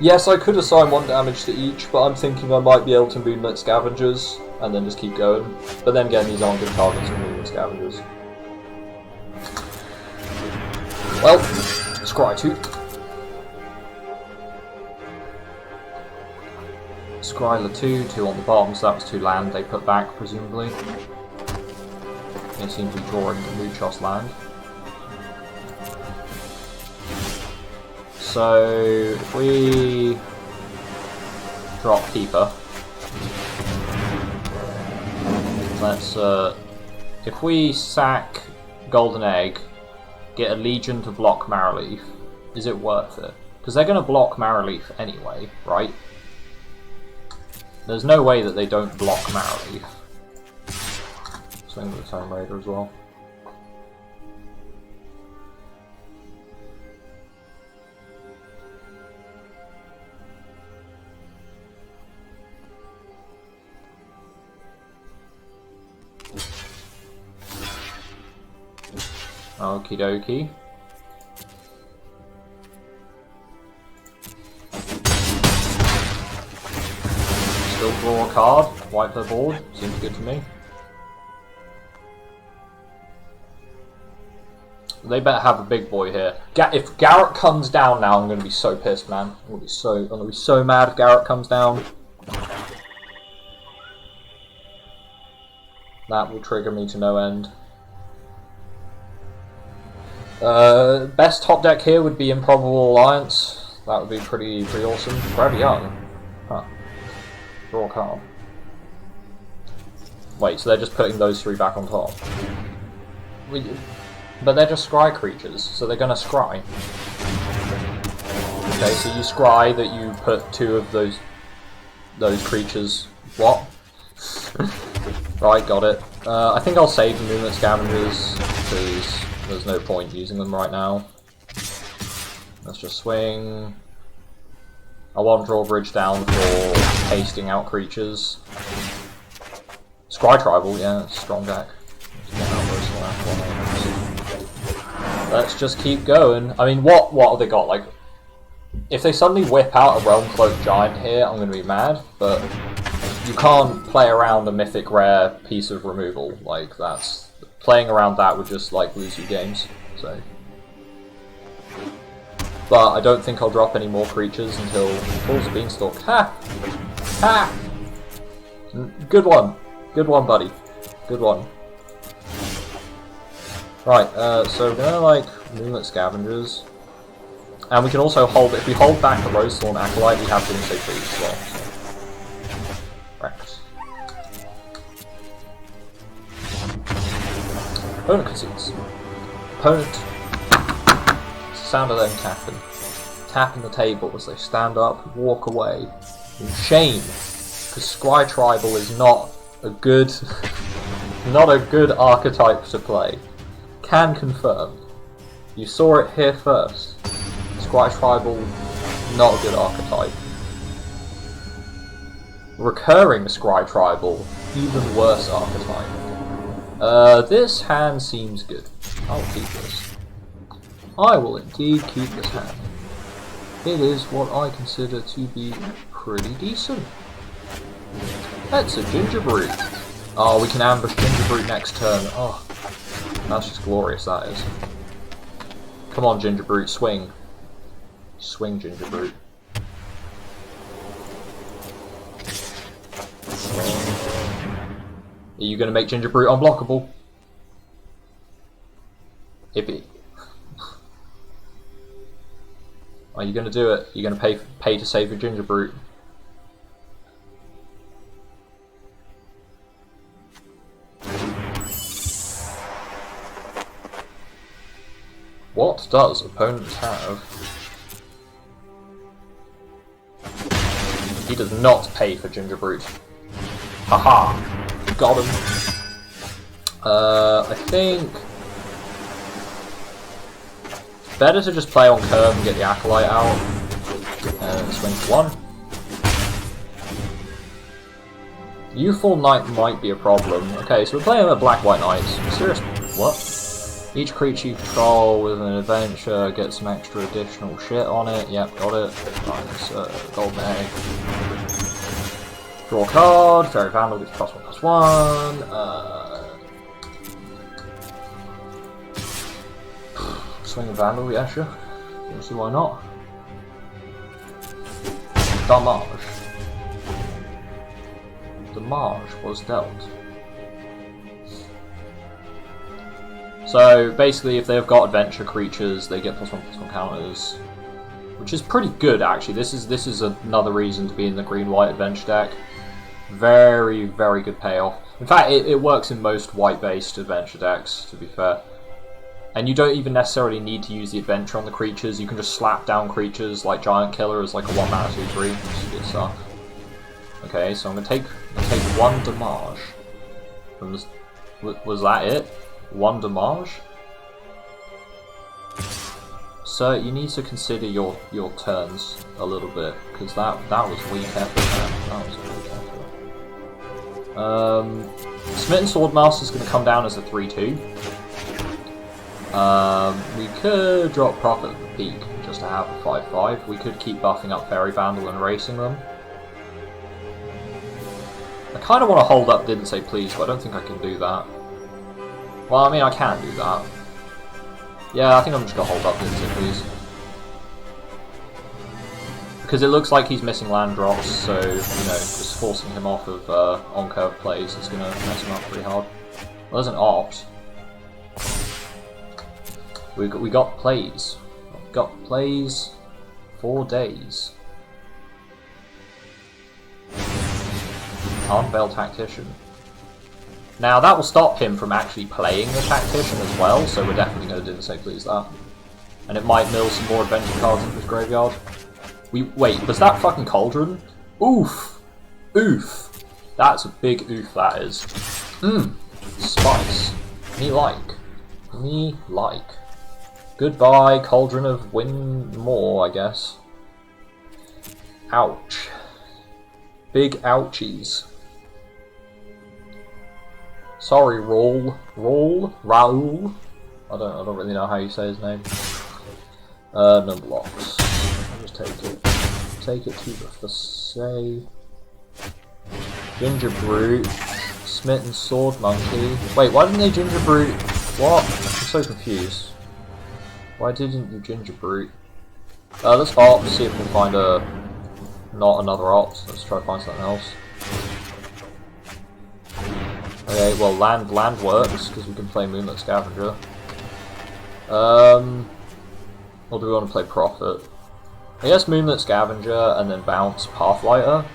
Yes, I could assign 1 damage to each, but I'm thinking I might be able to Moonlit Scavengers, and then just keep going. But then again, these aren't good targets for Moonlit Scavengers. Well, Scry 2. Scryler 2 on the bottom, so that was 2 land they put back, presumably. They seem to be drawing the Muchos land. So, if we drop Keeper, let's, if we sack Golden Egg, get a Legion to block Marrowleaf, is it worth it? Because they're going to block Marrowleaf anyway, right? There's no way that they don't block Marrowleaf. Swing with the Tome Raider as well. Okie dokie. Still draw a card, wipe their board, seems good to me. They better have a big boy here. If Garrett comes down now, I'm gonna be so pissed, man. I'm gonna be so mad if Garrett comes down. That will trigger me to no end. Best top deck here would be Improbable Alliance. That would be pretty awesome. Forever Young. Huh. Draw a card. Wait, so they're just putting those three back on top. But they're just scry creatures, so they're gonna scry. Okay, so you scry that you put two of those creatures. What? Right, got it. I think I'll save the Movement Scavengers, because there's no point using them right now. Let's just swing. I want Drawbridge down for pasting out creatures. Scry Tribal, yeah, strong deck. Let's just keep going. I mean, what have they got? Like, if they suddenly whip out a Realm Cloak Giant here, I'm going to be mad, but you can't play around a mythic rare piece of removal. Like, that's... Playing around that would just, like, lose you games, so... But I don't think I'll drop any more creatures until Falls of Beanstalk. Ha! Ha! Good one. Good one, buddy. Good one. Right, so we're gonna, like, Movement Scavengers. And we can also hold... If we hold back the Rosethorn Acolyte, we have to also freeze as well, so... Rex. Opponent concedes. Opponent. Sound of them tapping the table as they stand up, walk away in shame, because Scry Tribal is not a good, archetype to play. Can confirm. You saw it here first. Scry Tribal, not a good archetype. Recurring Scry Tribal, even worse archetype. This hand seems good. I'll keep this. I will indeed keep this hand. It is what I consider to be pretty decent. That's a Gingerbrute. Oh, we can ambush Gingerbrute next turn. Oh, that's just glorious, that is. Come on, Gingerbrute, swing. Swing, Gingerbrute. Are you going to make Gingerbrute unblockable? Ippy. Are you going to do it? You're going to pay to save your Gingerbrute. What does opponents have? He does not pay for Gingerbrute. Haha! Got him. I think... Better to just play on curve and get the Acolyte out. Swing for one. Youthful Knight might be a problem. Okay, so we're playing a Black-White Knights. Seriously, what? Each creature you control with an adventure gets some extra additional shit on it. Yep, got it. Nice, golden egg. Draw a card. Fairy Vandal gets +1/+1. Swing a Vandal, yeah, sure. Don't see why not. Damage. Damage was dealt. So basically, if they've got adventure creatures, they get +1/+1 counters, which is pretty good actually. This is another reason to be in the green-white adventure deck. Very, very good payoff. In fact, it works in most white-based adventure decks, to be fair. And you don't even necessarily need to use the adventure on the creatures. You can just slap down creatures like Giant Killer as like a 1-mana 2/3. That's good stuff. Okay, so I'm gonna take one damage. From this, was that it? One damage? So you need to consider your turns a little bit, because that was weak effort. That was a weak effort. Smitten Swordmaster is going to come down as a 3/2. We could drop Prophet at the peak just to have a 5/5. We could keep buffing up Fairy Vandal and racing them. I kind of want to hold up Didn't Say Please, but I don't think I can do that. Well, I mean, I can do that. Yeah, I think I'm just going to hold up Didn't Say Please. Because it looks like he's missing land drops, so, you know, just forcing him off of on-curve plays is going to mess him up pretty hard. Well, there's an opt. We got plays. We got plays 4 days. Unveiled Tactician. Now that will stop him from actually playing the Tactician as well, so we're definitely going to Didn't Say Please that. And it might mill some more adventure cards into his graveyard. Wait, was that fucking Cauldron? Oof! Oof! That's a big oof, that is. Spice. Me like. Me like. Goodbye, Cauldron of Win More, I guess. Ouch. Big ouchies. Sorry, Raul. Raul? I don't really know how you say his name. No blocks. I'll just take it. Take it to the Fassay. Ginger Brute. Smitten Sword Monkey. Wait, why didn't they Ginger Brute? What? I'm so confused. Why didn't you Ginger Brute? Let's opt, see if we can find not another opt. Let's try to find something else. Okay, well land works, because we can play Moonlit Scavenger. Or do we want to play Prophet? I guess Moonlit Scavenger and then bounce Pathlighter,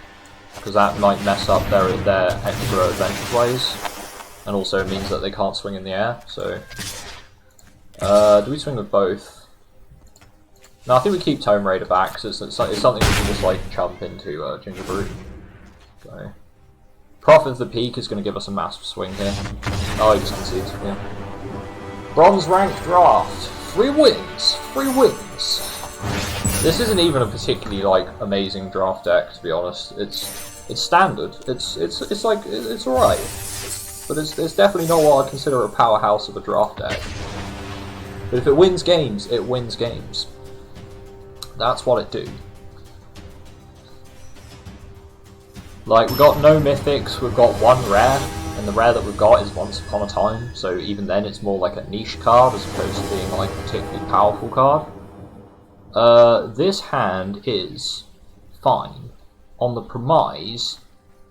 because that might mess up their extra adventure plays, and also means that they can't swing in the air, so... do we swing with both? No, I think we keep Tome Raider back, because it's something we can just like chump into Ginger Brute. So. Prophet of the Peak is going to give us a massive swing here. Oh, he just concedes, yeah. Bronze Rank Draft. 3 wins! 3 wins! This isn't even a particularly like amazing draft deck, to be honest. It's standard. It's alright. But it's definitely not what I'd consider a powerhouse of a draft deck. But if it wins games, it wins games. That's what it do. Like, we've got no mythics, we've got 1 rare, and the rare that we've got is Once Upon a Time, so even then it's more like a niche card as opposed to being like a particularly powerful card. This hand is fine, on the premise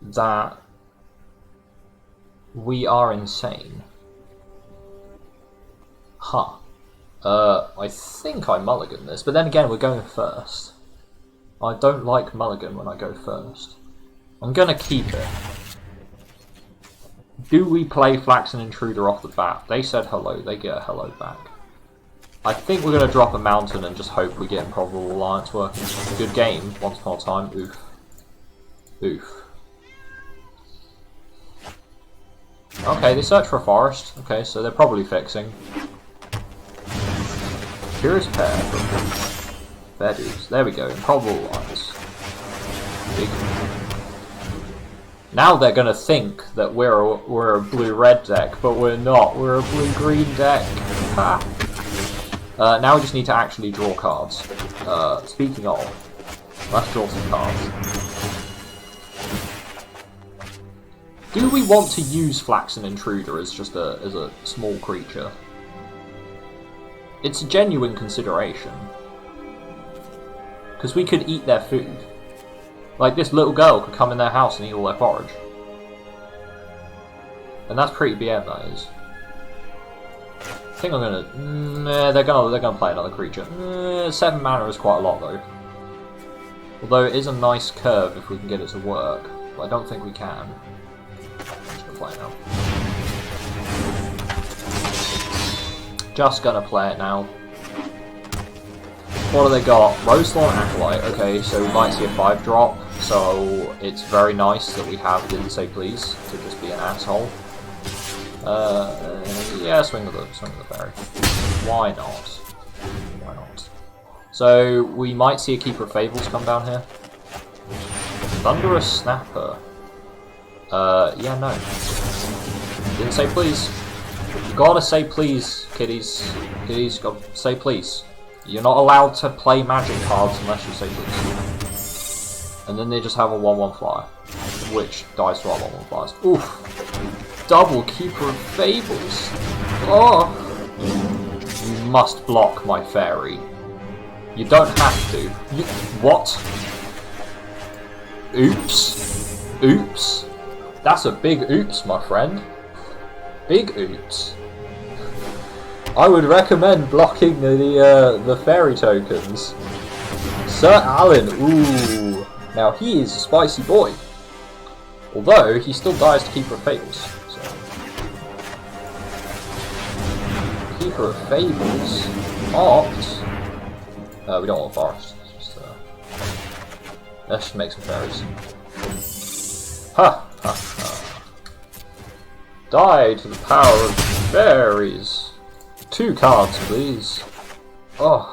that we are insane. Huh. I think I mulligan this, but then again, we're going first. I don't like mulligan when I go first. I'm gonna keep it. Do we play Flaxen Intruder off the bat? They said hello, they get a hello back. I think we're gonna drop a mountain and just hope we get Improbable Alliance working. Good game, Once Upon a Time, oof. Oof. Okay, they search for a forest. Okay, so they're probably fixing. Curious Pair. Fair dues. There we go. Improbable Alliance. Big. Now they're gonna think that we're a blue-red deck, but we're not. We're a blue-green deck. Ha! Now we just need to actually draw cards. Speaking of, let's draw some cards. Do we want to use Flaxen Intruder as just as a small creature? It's a genuine consideration. Because we could eat their food. Like, this little girl could come in their house and eat all their porridge. And that's pretty BM, that is. I think I'm gonna... Nah, they're gonna play another creature. 7 mana is quite a lot, though. Although it is a nice curve if we can get it to work. But I don't think we can. I'm just gonna play it now. Just gonna play it now. What do they got? Rosethorn Acolyte. Okay, so we might see a 5-drop. So it's very nice that we have Didn't Say Please to just be an asshole. Yeah, swing with the fairy. Why not? Why not? So we might see a Keeper of Fables come down here. Thunderous Snapper. Yeah, no. Didn't Say Please. You gotta say please, kiddies. Kiddies, gotta say please. You're not allowed to play magic cards unless you say please. And then they just have a 1/1 flyer, which dies to our 1/1 flyers. Oof. Double Keeper of Fables. Oh. You must block my fairy. You don't have to. What? Oops. Oops. That's a big oops, my friend. Big oops. I would recommend blocking the fairy tokens. Sir Alan, ooh. Now he is a spicy boy. Although he still dies to Keeper of Fables. So. Keeper of Fables opt. We don't want forest. Let's just make some fairies. Ha! Ha! Ha! Die to the power of fairies. 2 cards, please. Oh.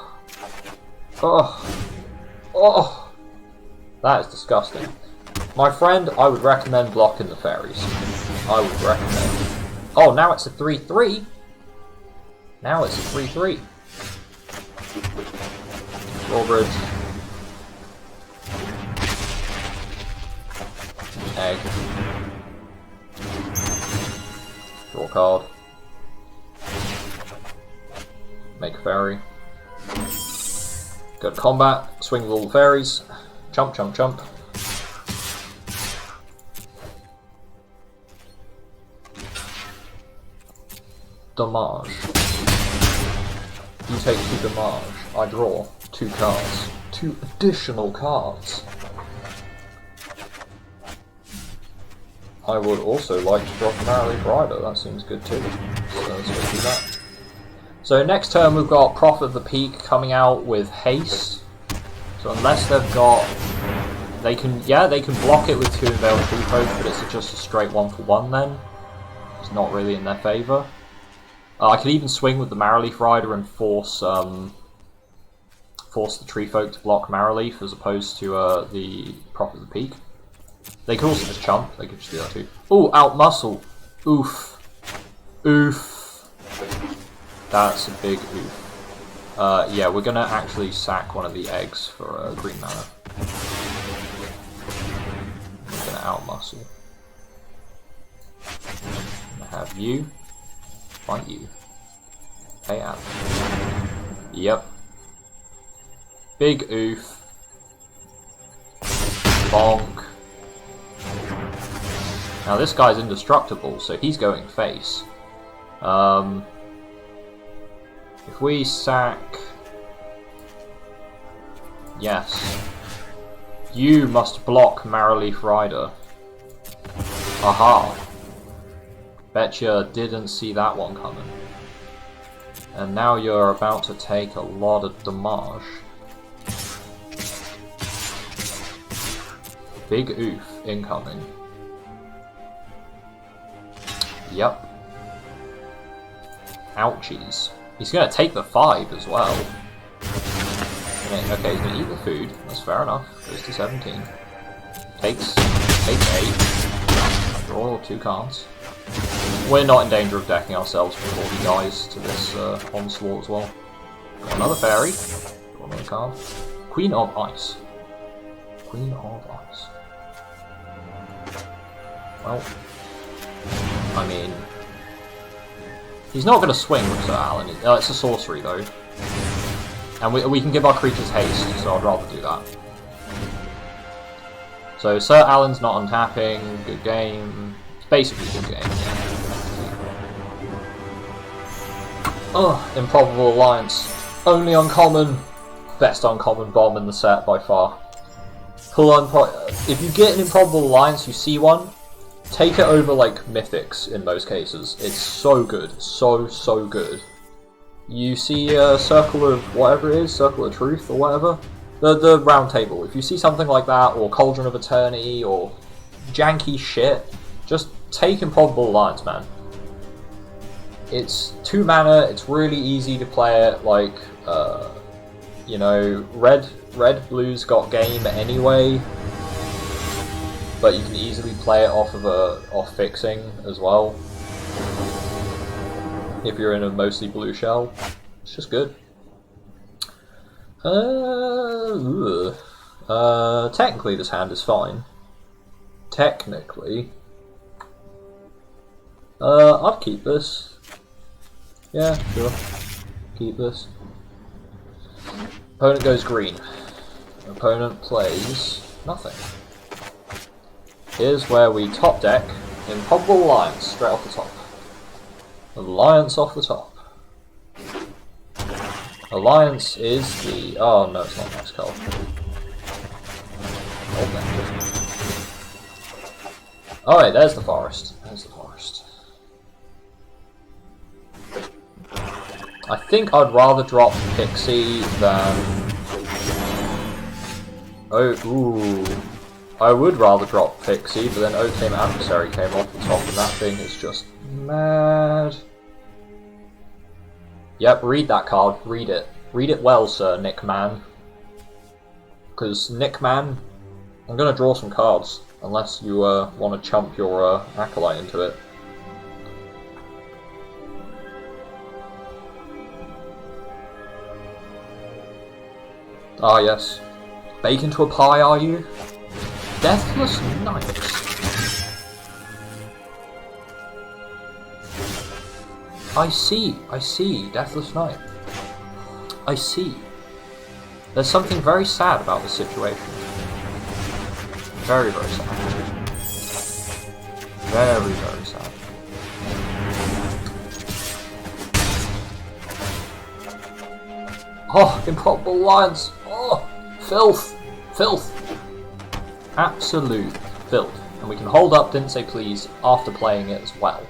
Oh. Oh. That is disgusting. My friend, I would recommend blocking the fairies. I would recommend. Oh, now it's a 3/3. Now it's a 3/3. Drawbridge. Egg. Draw card. Make a fairy. Go to combat. Swing with all the fairies. Jump, jump, jump. Damage. You take 2 damage. I draw 2 cards. 2 additional cards. I would also like to drop a Marley Rider. That seems good too. So let's go do that. So next turn we've got Prophet of the Peak coming out with haste. So unless they've got, they can block it with 2 Unveiled Tree Folk, but it's just a straight 1/1 then. It's not really in their favour. I could even swing with the Marrowleaf Rider and force the Tree Folk to block Marrowleaf as opposed to the Prophet of the Peak. They could also just chump. They could just do that too. Ooh, out muscle. Oof. Oof. That's a big oof. Yeah, we're gonna actually sack one of the eggs for green mana. We're gonna out muscle. I'm gonna have you fight you. Pay out. Yep. Big oof. Bonk. Now this guy's indestructible, so he's going face. If we sack... Yes. You must block Marrowleaf Rider. Aha. Betcha didn't see that one coming. And now you're about to take a lot of damage. Big oof incoming. Yep. Ouchies. He's gonna take the 5 as well. Okay, he's gonna eat the food. That's fair enough. Goes to 17. Takes 8. Draw 2 cards. We're not in danger of decking ourselves before he dies to this onslaught as well. Got another fairy. Draw another card. Queen of Ice. Queen of Ice. Well, I mean, he's not going to swing with Sir Alan. It's a sorcery though, and we can give our creatures haste, so I'd rather do that. So Sir Alan's not untapping. Good game. It's basically a good game. Oh, Improbable Alliance. Only uncommon. Best uncommon bomb in the set by far. If you get an Improbable Alliance, you see one, take it over like Mythics in most cases. It's so good. So good. You see a Circle of whatever it is, Circle of Truth or whatever. The round table. If you see something like that, or Cauldron of Eternity, or janky shit, just take Improbable Alliance, man. It's 2 mana, it's really easy to play it, like, you know, red blue's got game anyway, but you can easily play it off fixing as well. if you're in a mostly blue shell. It's just good. Technically this hand is fine. Technically. I'd keep this. Yeah, sure. Keep this. Opponent goes green. Opponent plays nothing. Here's where we top deck Improbable Alliance straight off the top. Alliance off the top. Alliance is the... oh no, it's not next card. Oh wait, there's the forest. There's the forest. I think I'd rather drop Pixie than... oh, ooh. I would rather drop Pixie, but then Oaktame Adversary came off the top, and that thing is just mad. Yep, read that card. Read it. Read it well, Sir Nick Man. Because Nick Man, I'm going to draw some cards, unless you want to chump your Acolyte into it. Ah, yes. Bake into a pie, are you? Deathless Knight. I see, Deathless Knight. I see. There's something very sad about this situation. Very, very sad. Very, very sad. Oh, Improbable Alliance! Oh, filth! Filth! Absolute filth. And we can hold up Didn't Say Please after playing it as well.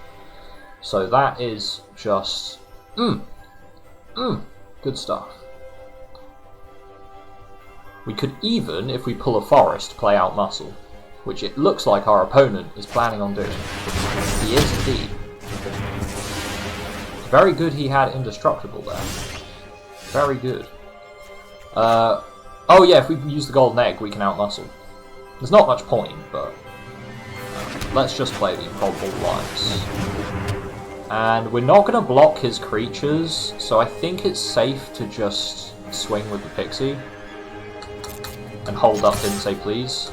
So that is just... good stuff. We could even, if we pull a forest, play out Muscle, which it looks like our opponent is planning on doing. He is indeed. Very good he had Indestructible there. Very good. Oh yeah, if we use the Golden Egg, we can out Muscle. There's not much point, but let's just play the Improbable Alliance. And we're not going to block his creatures, so I think it's safe to just swing with the Pixie. And hold up Didn't Say Please.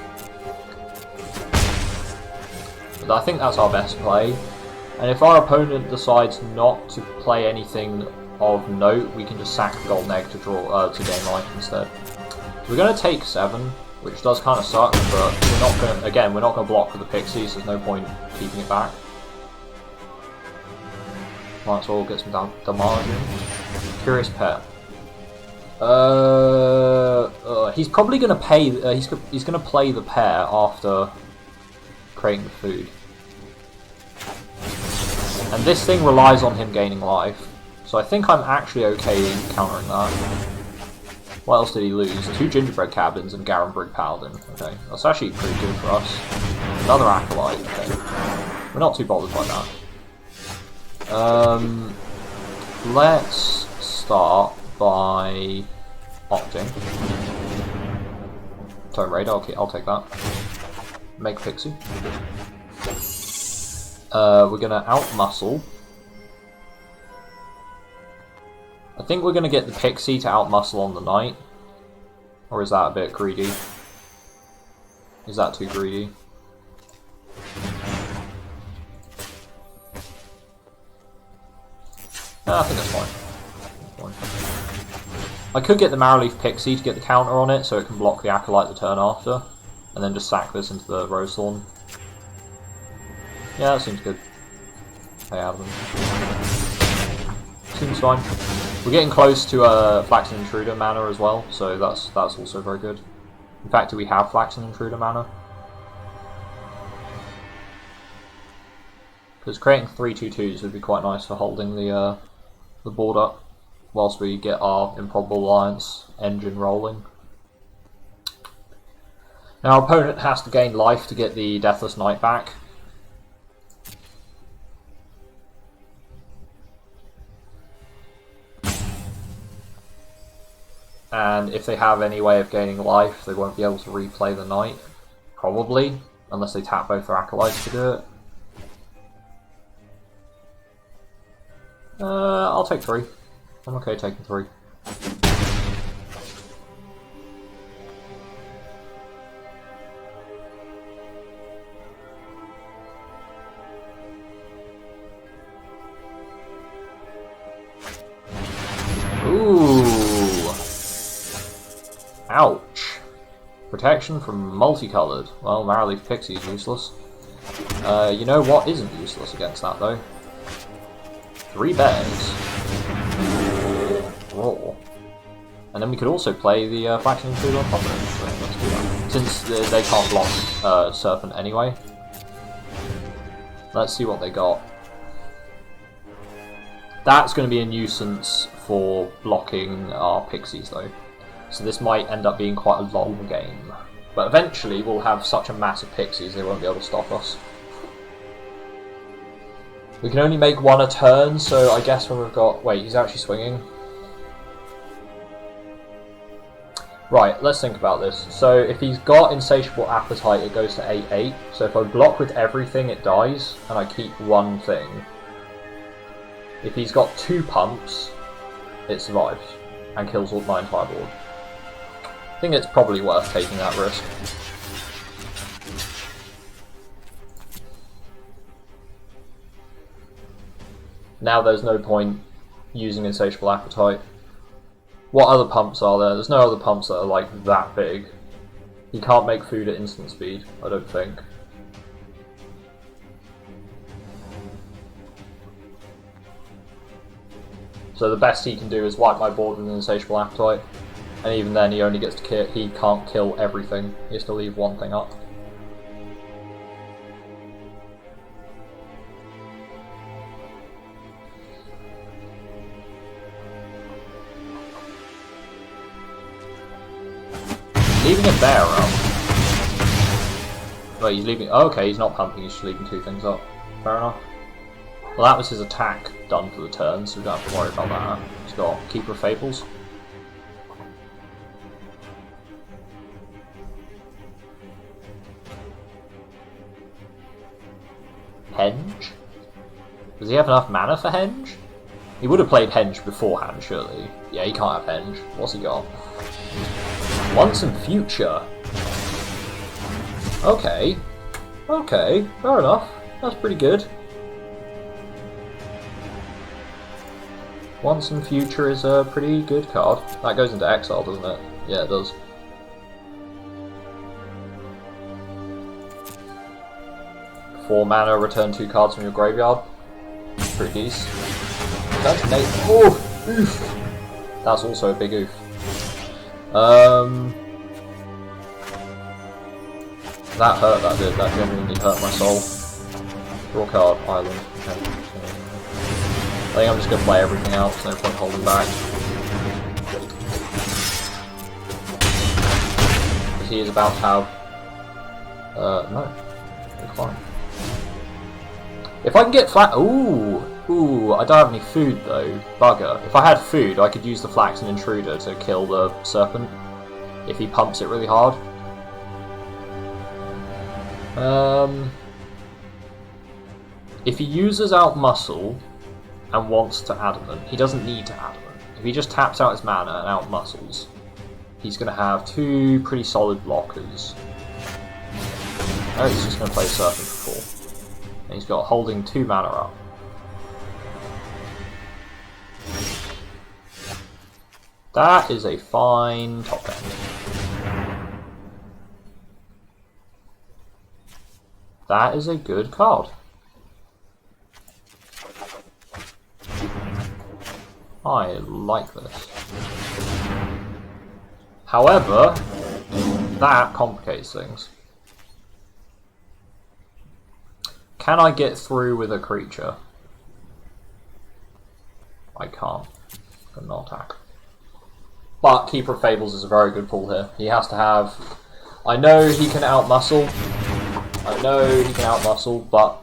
But I think that's our best play. And if our opponent decides not to play anything of note, we can just sack the Golden Egg to draw to gain life instead. We're going to take 7, which does kind of suck, but we're not going to, again, we're not going to block with the Pixies, so there's no point keeping it back. Might as well get some damage in. Curious Pet. He's probably going to pay. He's going to play the pair after creating the food, and this thing relies on him gaining life. So I think I'm actually okay countering that. What else did he lose? 2 Gingerbread Cabins and Garenbrig Paladin. Okay, that's actually pretty good for us. Another Acolyte. Okay, we're not too bothered by that. Let's start by opting. Tome Raid, I'll take that. Make Pixie. We're gonna out Muscle. I think we're gonna get the Pixie to out Muscle on the Knight. Or is that a bit greedy? Is that too greedy? No, I think that's fine. I could get the Marrowleaf Pixie to get the counter on it, so it can block the Acolyte the turn after, and then just sack this into the Rosethorn. Yeah, that seems good. Pay out of them. Seems fine. We're getting close to Flaxen Intruder mana as well, so that's also very good. In fact, do we have Flaxen Intruder mana? Because creating 3/2/2s would be quite nice for holding the board up whilst we get our Improbable Alliance engine rolling. Now our opponent has to gain life to get the Deathless Knight back. And if they have any way of gaining life, they won't be able to replay the Knight. Probably, unless they tap both their Acolytes to do it. I'll take 3. I'm okay taking 3. Ooh. Ouch. Protection from multicolored. Well, Marrowleaf Pixie is useless. You know what isn't useless against that, though? 3 bears. Raw. And then we could also play the Faction Intruder on top of it. So let's do that. Since they can't block Serpent anyway. Let's see what they got. That's going to be a nuisance for blocking our Pixies, though. So this might end up being quite a long game. But eventually we'll have such a mass of Pixies they won't be able to stop us. We can only make 1 a turn, so I guess when we've got... Wait, he's actually swinging. Right, let's think about this. So if he's got Insatiable Appetite, it goes to 8/8. So if I block with everything, it dies, and I keep 1 thing. If he's got 2 pumps, it survives, and kills all my entire board. I think it's probably worth taking that risk. Now there's no point using Insatiable Appetite. What other pumps are there? There's no other pumps that are like that big. He can't make food at instant speed, I don't think. So the best he can do is wipe my board with an Insatiable Appetite. And even then he only gets to kill, he can't kill everything. He has to leave 1 thing up. Leaving a bear up. Wait, he's leaving... Oh, okay, he's not pumping, he's just leaving 2 things up. Fair enough. Well, that was his attack done for the turn, so we don't have to worry about that. He's got Keeper of Fables. Henge? Does he have enough mana for Henge? He would have played Henge beforehand, surely. Yeah, he can't have Henge. What's he got? Once and Future. Okay. Okay, fair enough. That's pretty good. Once and Future is a pretty good card. That goes into exile, doesn't it? Yeah, it does. For mana, return 2 cards from your graveyard. Pretty decent. That's an 8. Oh! Oof! That's also a big oof. That hurt, that did. That genuinely hurt my soul. Draw card, Island. Okay. I think I'm just going to play everything out, so no point holding back. Because he is about to have... no. It's fine. If I can get flat... Ooh! Ooh, I don't have any food though. Bugger. If I had food, I could use the Flaxen Intruder to kill the Serpent. If he pumps it really hard. If he uses out Muscle and wants to Adamant, he doesn't need to Adamant. If he just taps out his mana and out Muscles, he's going to have 2 pretty solid blockers. Oh, he's just going to play Serpent for 4. And he's got holding 2 mana up. That is a fine top end. That is a good card. I like this. However, that complicates things. Can I get through with a creature? I can't. I cannot attack. But Keeper of Fables is a very good pull here. He has to have... I know he can outmuscle. I know he can outmuscle, but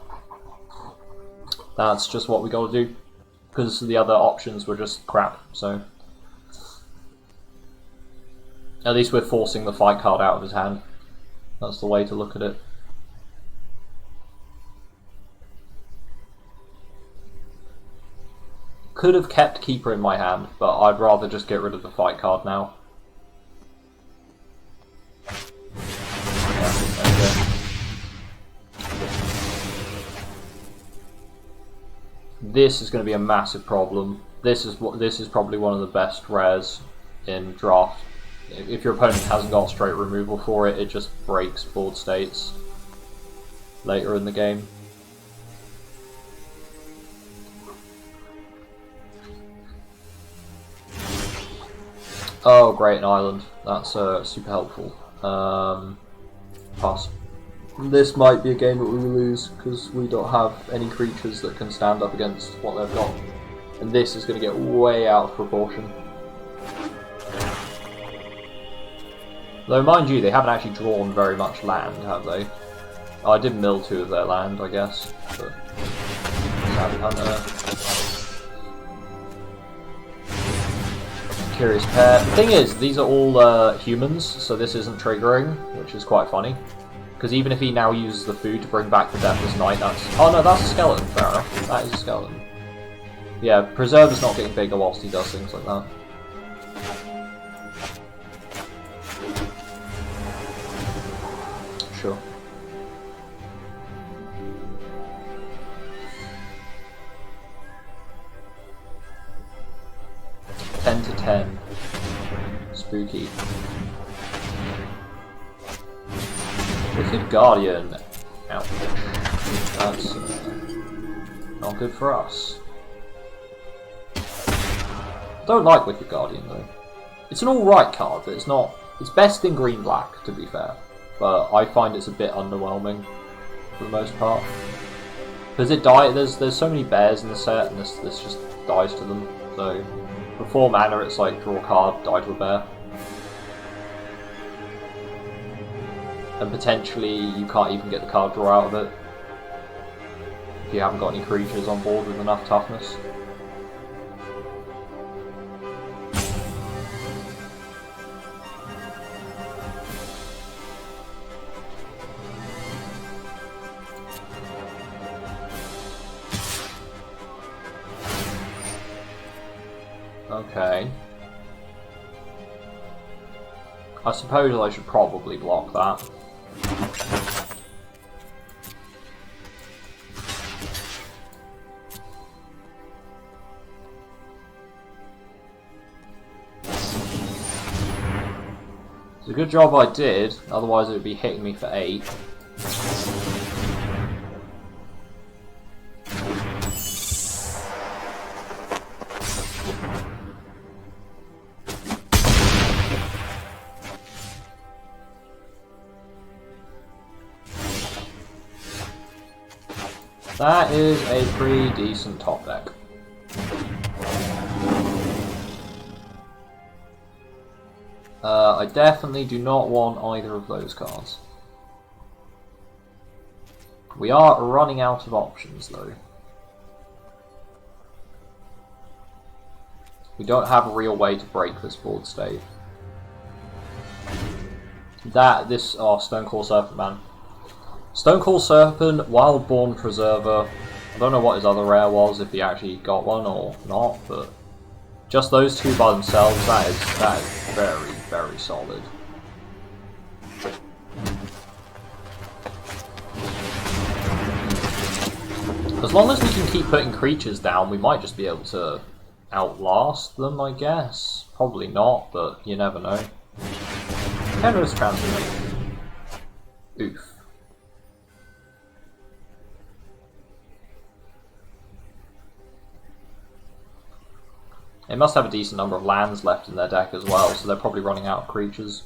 that's just what we gotta do. Because the other options were just crap, so... At least we're forcing the fight card out of his hand. That's the way to look at it. Could have kept Keeper in my hand, but I'd rather just get rid of the fight card now. This is going to be a massive problem. This is probably one of the best rares in draft. If your opponent hasn't got straight removal for it, it just breaks board states later in the game. Oh, great, an island. That's super helpful. Pass. This might be a game that we will lose because we don't have any creatures that can stand up against what they've got. And this is going to get way out of proportion. Though, mind you, they haven't actually drawn very much land, have they? Oh, I did mill 2 of their land, I guess. But Savvy Hunter. Curious Pair. The thing is, these are all humans, so this isn't triggering, which is quite funny. Because even if he now uses the food to bring back the Deathless Knight, that's... Oh no, that's a skeleton, fair enough. That is a skeleton. Yeah, Preserver's not getting bigger whilst he does things like that. Sure. Ten to 10. Spooky. Wicked Guardian. Ouch. That's not good for us. Don't like Wicked Guardian though. It's an alright card, but it's not... It's best in green-black, to be fair. But I find it's a bit underwhelming, for the most part. Because it there's so many bears in the set, and this just dies to them. So, for 4 mana it's like, draw a card, die to a bear. And potentially you can't even get the card draw out of it. If you haven't got any creatures on board with enough toughness. Okay. I suppose I should probably block that. It's a good job I did, otherwise it would be hitting me for 8. That is a pretty decent top deck. I definitely do not want either of those cards. We are running out of options though. We don't have a real way to break this board state. Stonecoil Serpent, man. Stonecoil Serpent, Wildborn Preserver. I don't know what his other rare was, if he actually got one or not, but just those 2 by themselves, that is very, very solid. As long as we can keep putting creatures down, we might just be able to outlast them, I guess. Probably not, but you never know. Generous Transformation. Oof. They must have a decent number of lands left in their deck as well, so they're probably running out of creatures.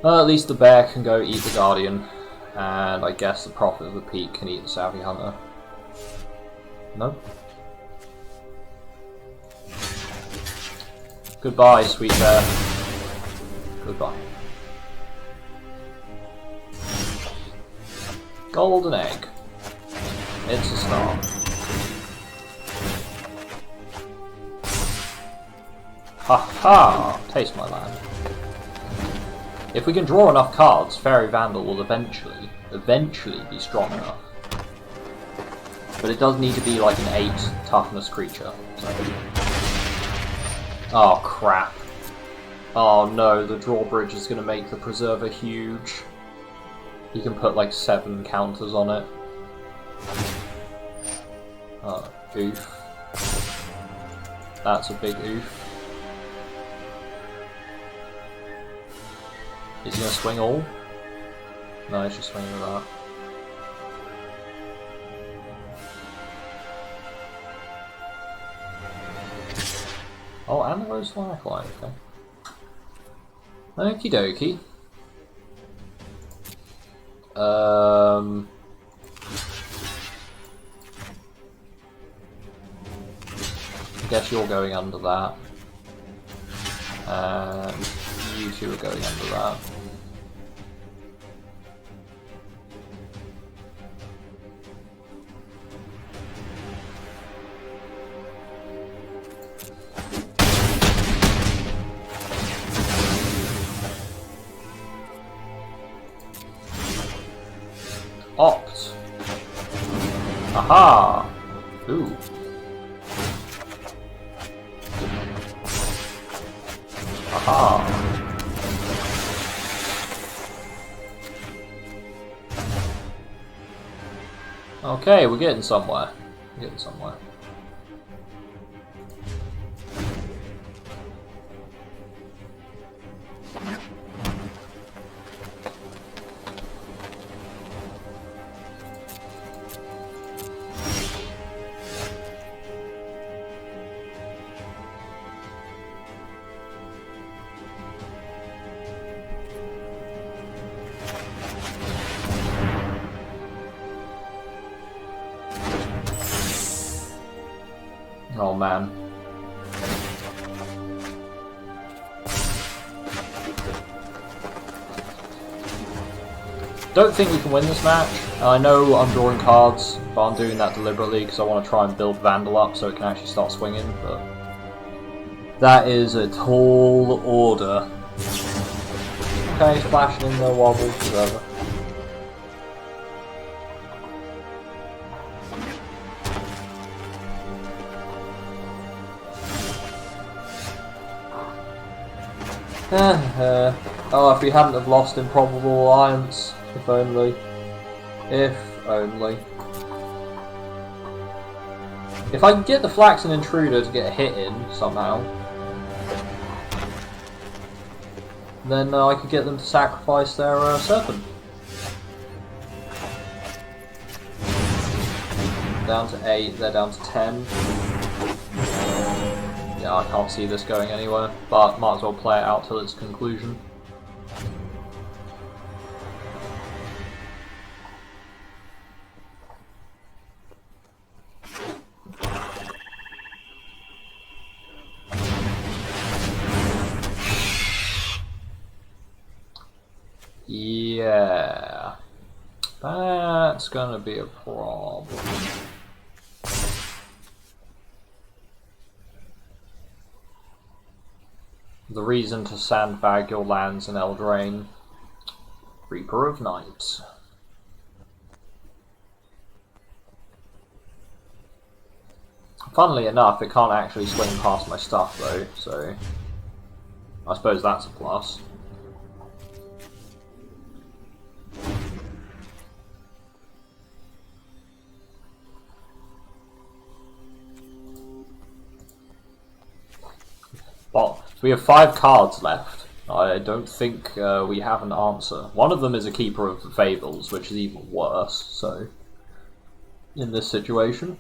Well, at least the bear can go eat the Guardian. And I guess the Prophet of the Peak can eat the Savvy Hunter. Nope. Goodbye, sweet bear. Goodbye. Golden egg. It's a start. Ha! Taste my land. If we can draw enough cards, Fairy Vandal will eventually be strong enough. But it does need to be like an 8 toughness creature. So. Oh crap. Oh no, the drawbridge is going to make the Preserver huge. You can put like 7 counters on it. Oh, oof. That's a big oof. Is he going to swing all? No, he's just swinging with that. Oh, and the Rose Firefly, okay. Okie dokie. I guess you're going under that. And you two are going under that. Opt. Aha! Ooh. Aha! Okay, we're getting somewhere. We're getting somewhere. Oh man. Don't think we can win this match. I know I'm drawing cards, but I'm doing that deliberately because I want to try and build Vandal up so it can actually start swinging, but that is a tall order. Okay, splashing in the wobbles, whatever. Oh, if we hadn't have lost Improbable Alliance. If only. If only. If I can get the Flaxen Intruder to get a hit in, somehow, then I could get them to sacrifice their Serpent. Down to 8, they're down to 10. Yeah, I can't see this going anywhere, but might as well play it out till its conclusion. Yeah, that's gonna be a problem. The reason to sandbag your lands in Eldraine. Reaper of Night. Funnily enough, it can't actually swing past my stuff though, so I suppose that's a plus. Well, we have 5 cards left. I don't think we have an answer. One of them is a Keeper of Fables, which is even worse, so in this situation.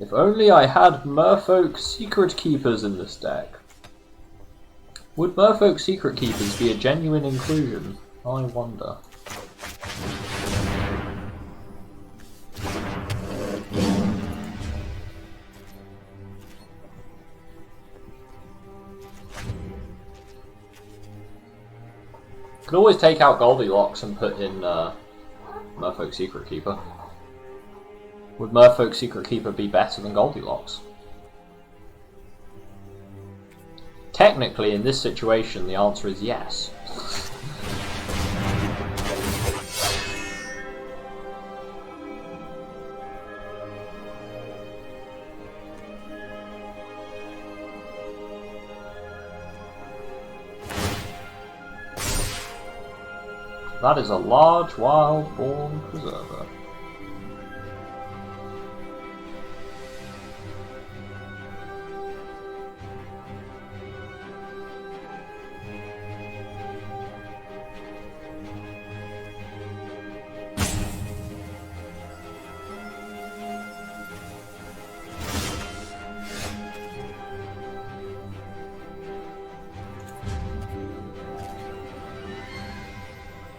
If only I had Merfolk Secret Keepers in this deck. Would Merfolk Secret Keepers be a genuine inclusion? I wonder. Could always take out Goldilocks and put in Merfolk Secret Keeper. Would Merfolk Secret Keeper be better than Goldilocks? Technically, in this situation, the answer is yes. That is a large wild-born preserver.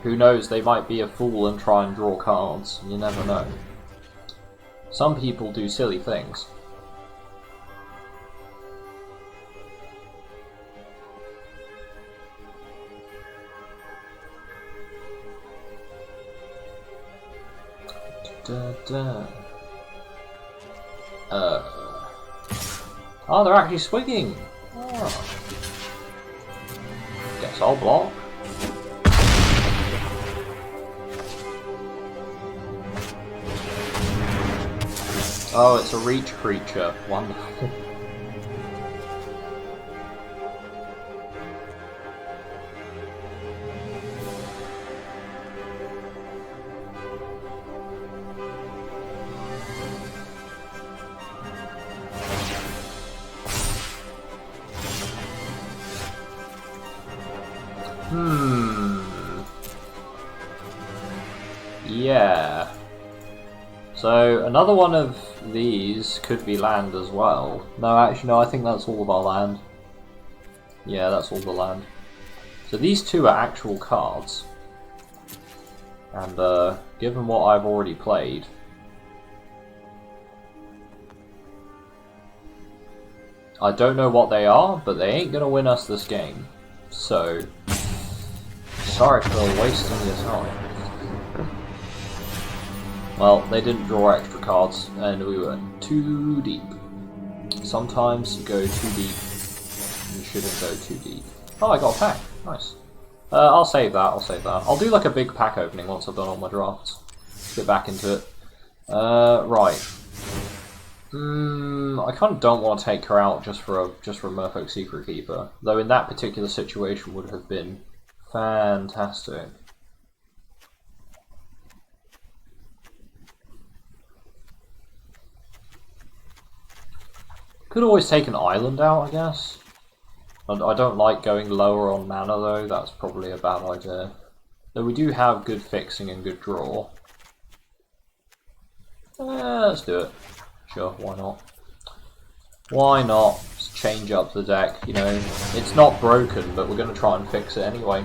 Who knows, they might be a fool and try and draw cards. You never know. Some people do silly things. Oh, they're actually swinging! Oh. Guess I'll block. Oh, it's a reach creature. Wonderful. Yeah. So, another one of these could be land as well. No, actually, no, I think that's all of our land. Yeah, that's all the land. So these two are actual cards. And, given what I've already played... I don't know what they are, but they ain't gonna win us this game. So... sorry for wasting your time. Well, they didn't draw extra cards, and we went too deep. Sometimes you go too deep, you shouldn't go too deep. Oh, I got a pack. Nice. I'll save that, I'll do like a big pack opening once I've done all my drafts. Let's get back into it. Right. I kind of don't want to take her out just for a Merfolk Secret Keeper. Though in that particular situation would have been fantastic. Could always take an island out, I guess. I don't like going lower on mana though, that's probably a bad idea. Though we do have good fixing and good draw. Let's do it. Sure, why not? Why not? Just change up the deck, you know. It's not broken, but we're going to try and fix it anyway.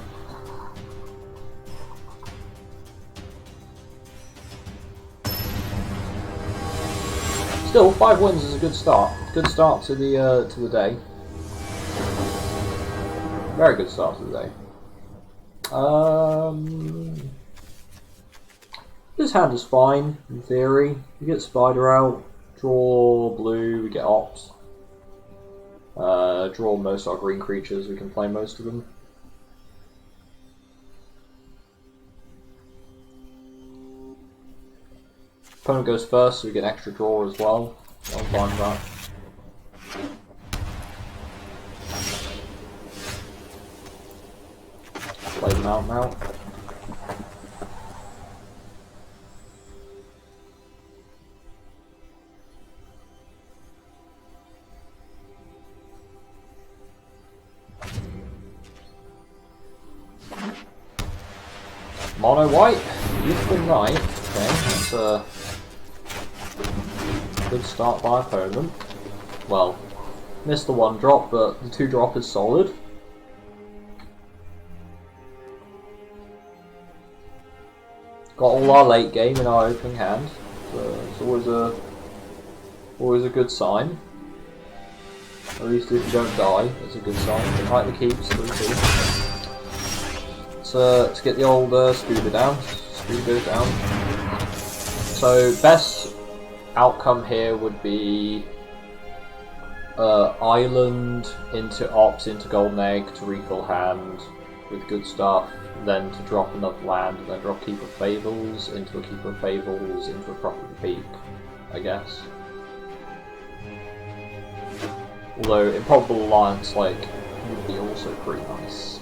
Still, 5 wins is a good start. Good start to the day. Very good start to the day. This hand is fine, in theory. We get Spider out, draw blue, we get Ops. Draw most our green creatures, we can play most of them. Opponent goes first, so we get an extra draw as well. I'm fine with that. Play them out now. Mono white, Youthful Knight. Okay, that's a good start by opponent. Well, missed the 1-drop, but the 2-drop is solid. Got all our late game in our opening hand, so it's always a good sign. At least if you don't die, it's a good sign. You like the keeps, 3-2. Let's get the old Spooder down. Spooder goes down. So best outcome here would be island into ops into golden egg to refill hand with good stuff, then to drop another land, and then drop Keeper of Fables into a Keeper of Fables into a Prophet of the Peak, I guess. Although Improbable Alliance like would be also pretty nice.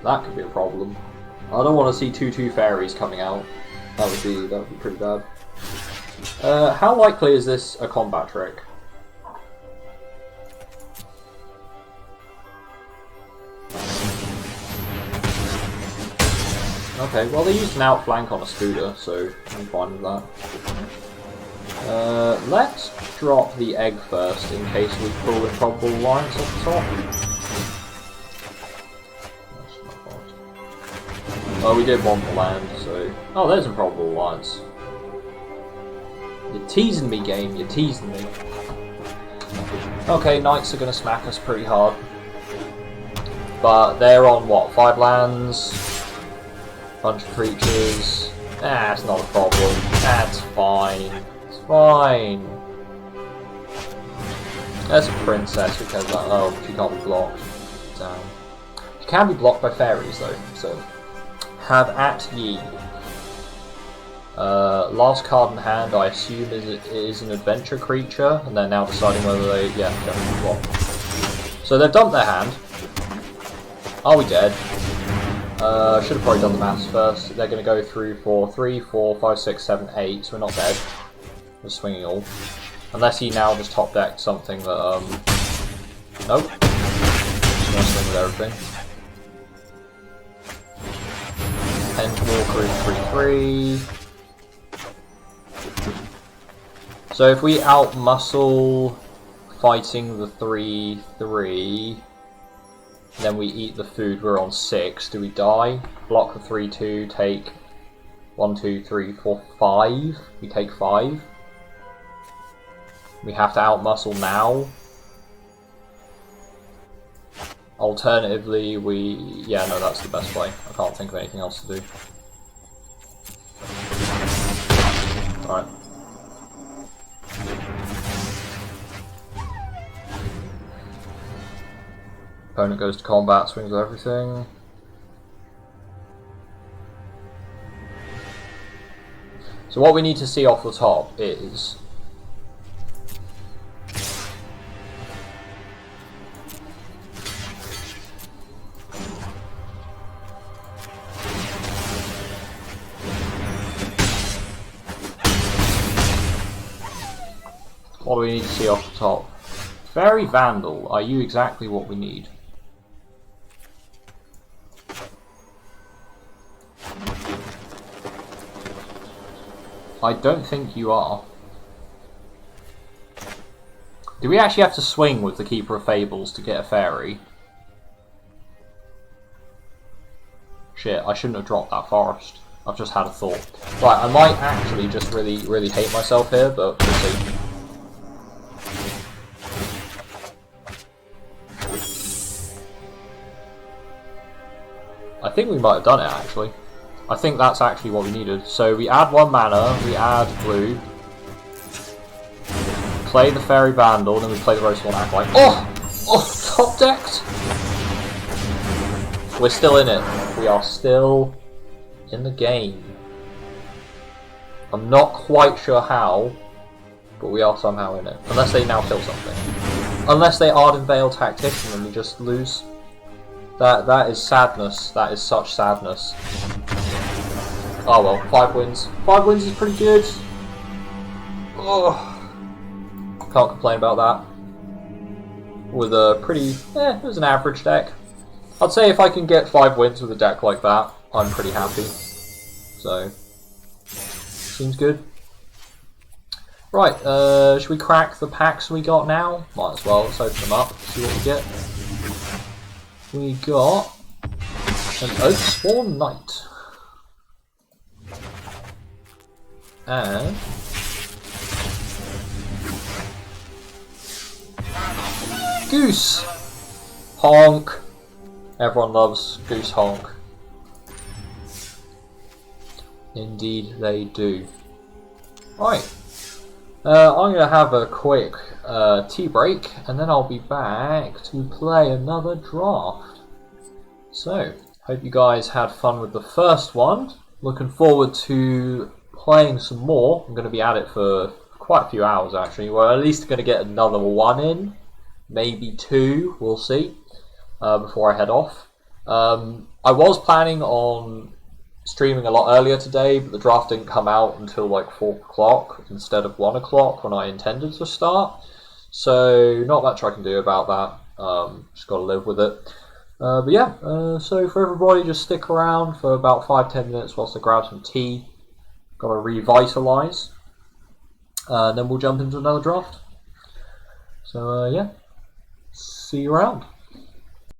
That could be a problem. I don't want to see 2/2 fairies coming out. That would be pretty bad. How likely is this a combat trick? Okay, well they used an outflank on a scooter, so I'm fine with that. Let's drop the egg first in case we pull Improbable Alliance off the top. Oh, we did want the land, so... Oh, there's Improbable Alliance. You're teasing me, game, you're teasing me. Okay, knights are going to smack us pretty hard. But they're on, what, 5 lands? Bunch of creatures. Ah, it's not a problem. That's fine. It's fine. There's a princess, who cares about... Oh, she can't be blocked. Damn. She can be blocked by fairies, though, so... Have at ye. Last card in hand, I assume is an adventure creature, and they're now deciding whether they... Yeah, definitely block. So they've dumped their hand. Are we dead? Should have probably done the maths first. They're going to go through for 3, 4, 5, 6, 7, 8, so we're not dead. We're swinging all. Unless he now just top decked something that, Nope. Just going to swing with everything. Walker is 3/3. So if we out-muscle fighting the 3/3, then we eat the food, we're on 6. Do we die? Block the 3/2, take 1, 2, 3, 4, 5. We take 5. We have to out-muscle now. Alternatively, yeah, no, that's the best play. I can't think of anything else to do. Alright. Opponent goes to combat, swings with everything. So what we need to see off the top is... What do we need to see off the top? Fairy Vandal, are you exactly what we need? I don't think you are. Do we actually have to swing with the Keeper of Fables to get a fairy? Shit, I shouldn't have dropped that forest. I've just had a thought. Right, I might actually just really hate myself here, but we'll see. I think we might have done it, actually. I think that's actually what we needed. So we add 1 mana, we add blue, play the Fairy Vandal, then we play the Roast One Acolyte. Oh! Oh! Top decked! We're still in it. We are still in the game. I'm not quite sure how, but we are somehow in it. Unless they now kill something. Unless they Arden Veil Tactician and we just lose. That is sadness. That is such sadness. Oh well, 5 wins. 5 wins is pretty good. Oh, can't complain about that. With a pretty, it was an average deck. I'd say if I can get 5 wins with a deck like that, I'm pretty happy. So, seems good. Right, should we crack the packs we got now? Might as well, let's open them up, see what we get. We got an Oathsworn Knight. And Goose. Honk. Everyone loves Goose Honk. Indeed they do. Right. I'm going to have a quick tea break, and then I'll be back to play another draft. So, hope you guys had fun with the first one. Looking forward to playing some more. I'm going to be at it for quite a few hours actually. We're at least going to get another one in, maybe two, we'll see, before I head off. I was planning on streaming a lot earlier today, but the draft didn't come out until like 4 o'clock instead of 1 o'clock when I intended to start. So not much I can do about that. Just got to live with it. But yeah, so for everybody, just stick around for about 5-10 minutes whilst I grab some tea. Got to revitalise. And then we'll jump into another draft. So yeah, see you around.